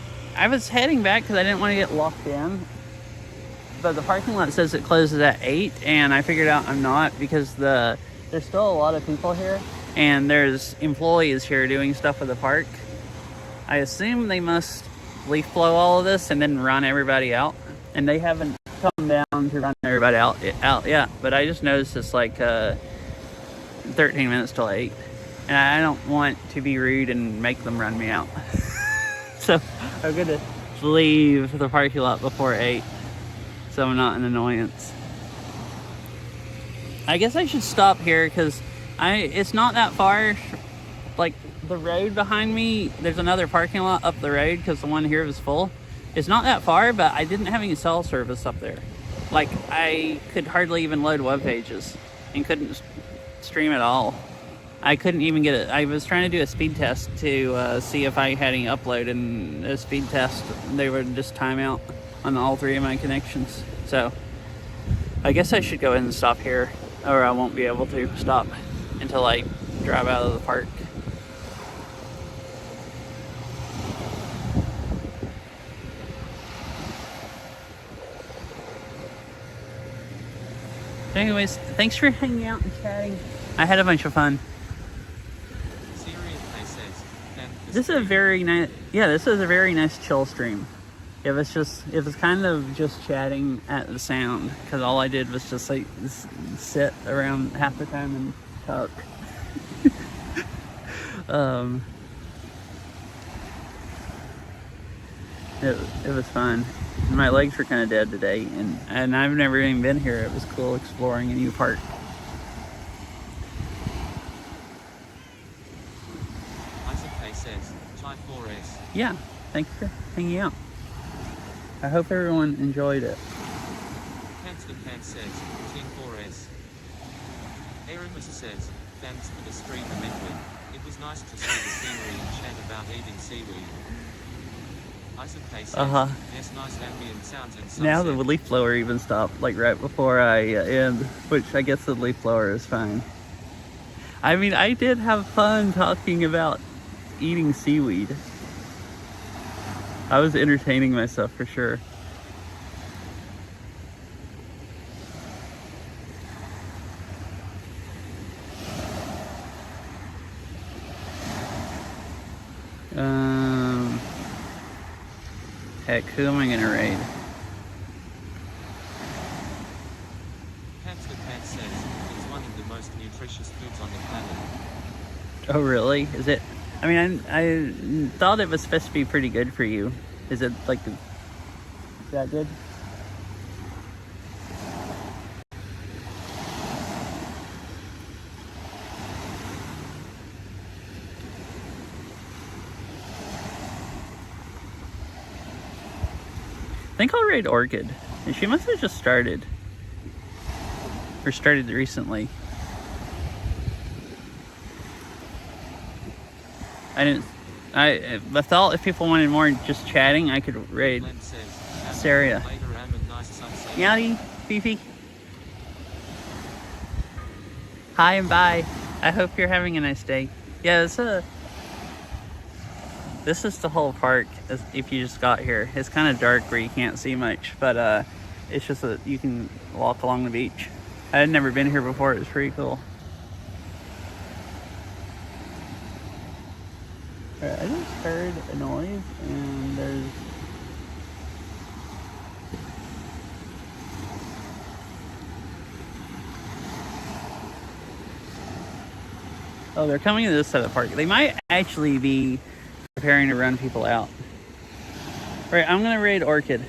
was heading back because I didn't want to get locked in, but the parking lot says it closes at 8, and I figured out I'm not, because there's still a lot of people here, and there's employees here doing stuff with the park. I assume they must leaf blow all of this and then run everybody out, and they haven't come down to run everybody out yet. But I just noticed it's like 13 minutes till 8, and I don't want to be rude and make them run me out. So I'm gonna leave the parking lot before 8, so I'm not an annoyance. I guess I should stop here because it's not that far. Like, the road behind me, there's another parking lot up the road because the one here was full. It's not that far, but I didn't have any cell service up there. Like, I could hardly even load web pages and couldn't stream at all. I couldn't even get it. I was trying to do a speed test to see if I had any upload, and a speed test, they would just time out on all 3 of my connections. So I guess I should go ahead and stop here, or I won't be able to stop until I drive out of the park. Anyways, thanks for hanging out and chatting. I had a bunch of fun. This is a very nice, this is a very nice chill stream. It was kind of just chatting at the sound, because all I did was just like sit around half the time and talk. It was fun. My legs were kind of dead today, and I've never even been here. It was cool exploring a new park. Yeah, thanks for hanging out. I hope everyone enjoyed it. Pants says, Team 4S. Aramis says, thanks for the stream amendment. It was nice to see the scenery and chat about eating seaweed. Isaac K says, yes, nice ambient sounds and sunset. Now the leaf blower even stopped, like right before I end, which I guess the leaf blower is fine. I mean, I did have fun talking about eating seaweed. I was entertaining myself for sure. Heck, who am I gonna raid? Pants says, it's one of the most nutritious foods on the planet. Oh really? Is it? I mean, I thought it was supposed to be pretty good for you. Is it like, is that good? I think I'll raid Orchid. And she must have just started. Or started recently. I thought if people wanted more just chatting, I could raid Saria. Yowdy, Fifi. Hi and bye. I hope you're having a nice day. Yeah, this is the whole park. If you just got here, it's kind of dark where you can't see much, but it's just that you can walk along the beach. I had never been here before. It was pretty cool. Alright, I just heard a noise, and there's... Oh, they're coming to this side of the park. They might actually be preparing to run people out. Right, I'm gonna raid Orchid.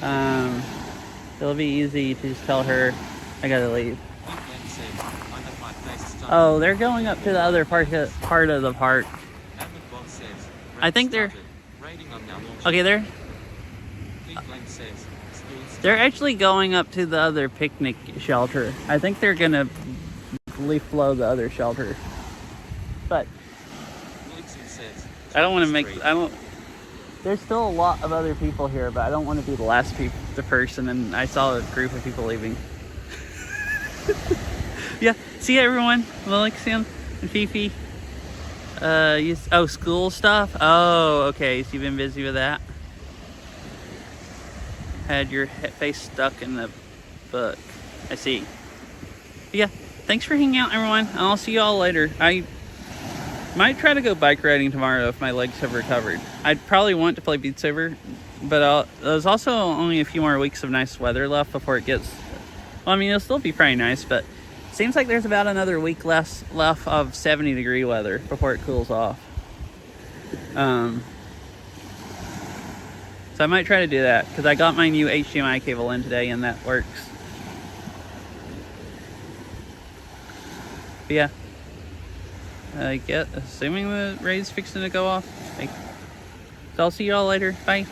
It'll be easy to just tell her I gotta leave. Oh, they're going up to the other part of the park. I think they're... Okay, they're actually going up to the other picnic shelter. I think they're gonna leaf blow the other shelter. But I don't want to make... There's still a lot of other people here, but I don't want to be the person, and I saw a group of people leaving. Yeah, see you everyone. Alexian and Fifi. Oh, school stuff? Oh, okay, so you've been busy with that? Had your face stuck in the book. I see. Yeah, thanks for hanging out, everyone. I'll see you all later. I might try to go bike riding tomorrow if my legs have recovered. I'd probably want to play Beat Saber, but there's also only a few more weeks of nice weather left before it gets... Well, I mean, it'll still be pretty nice, but seems like there's about another week left of 70-degree weather before it cools off. So I might try to do that, because I got my new HDMI cable in today, and that works. But yeah. Assuming the raid's fixing to go off. So I'll see you all later. Bye.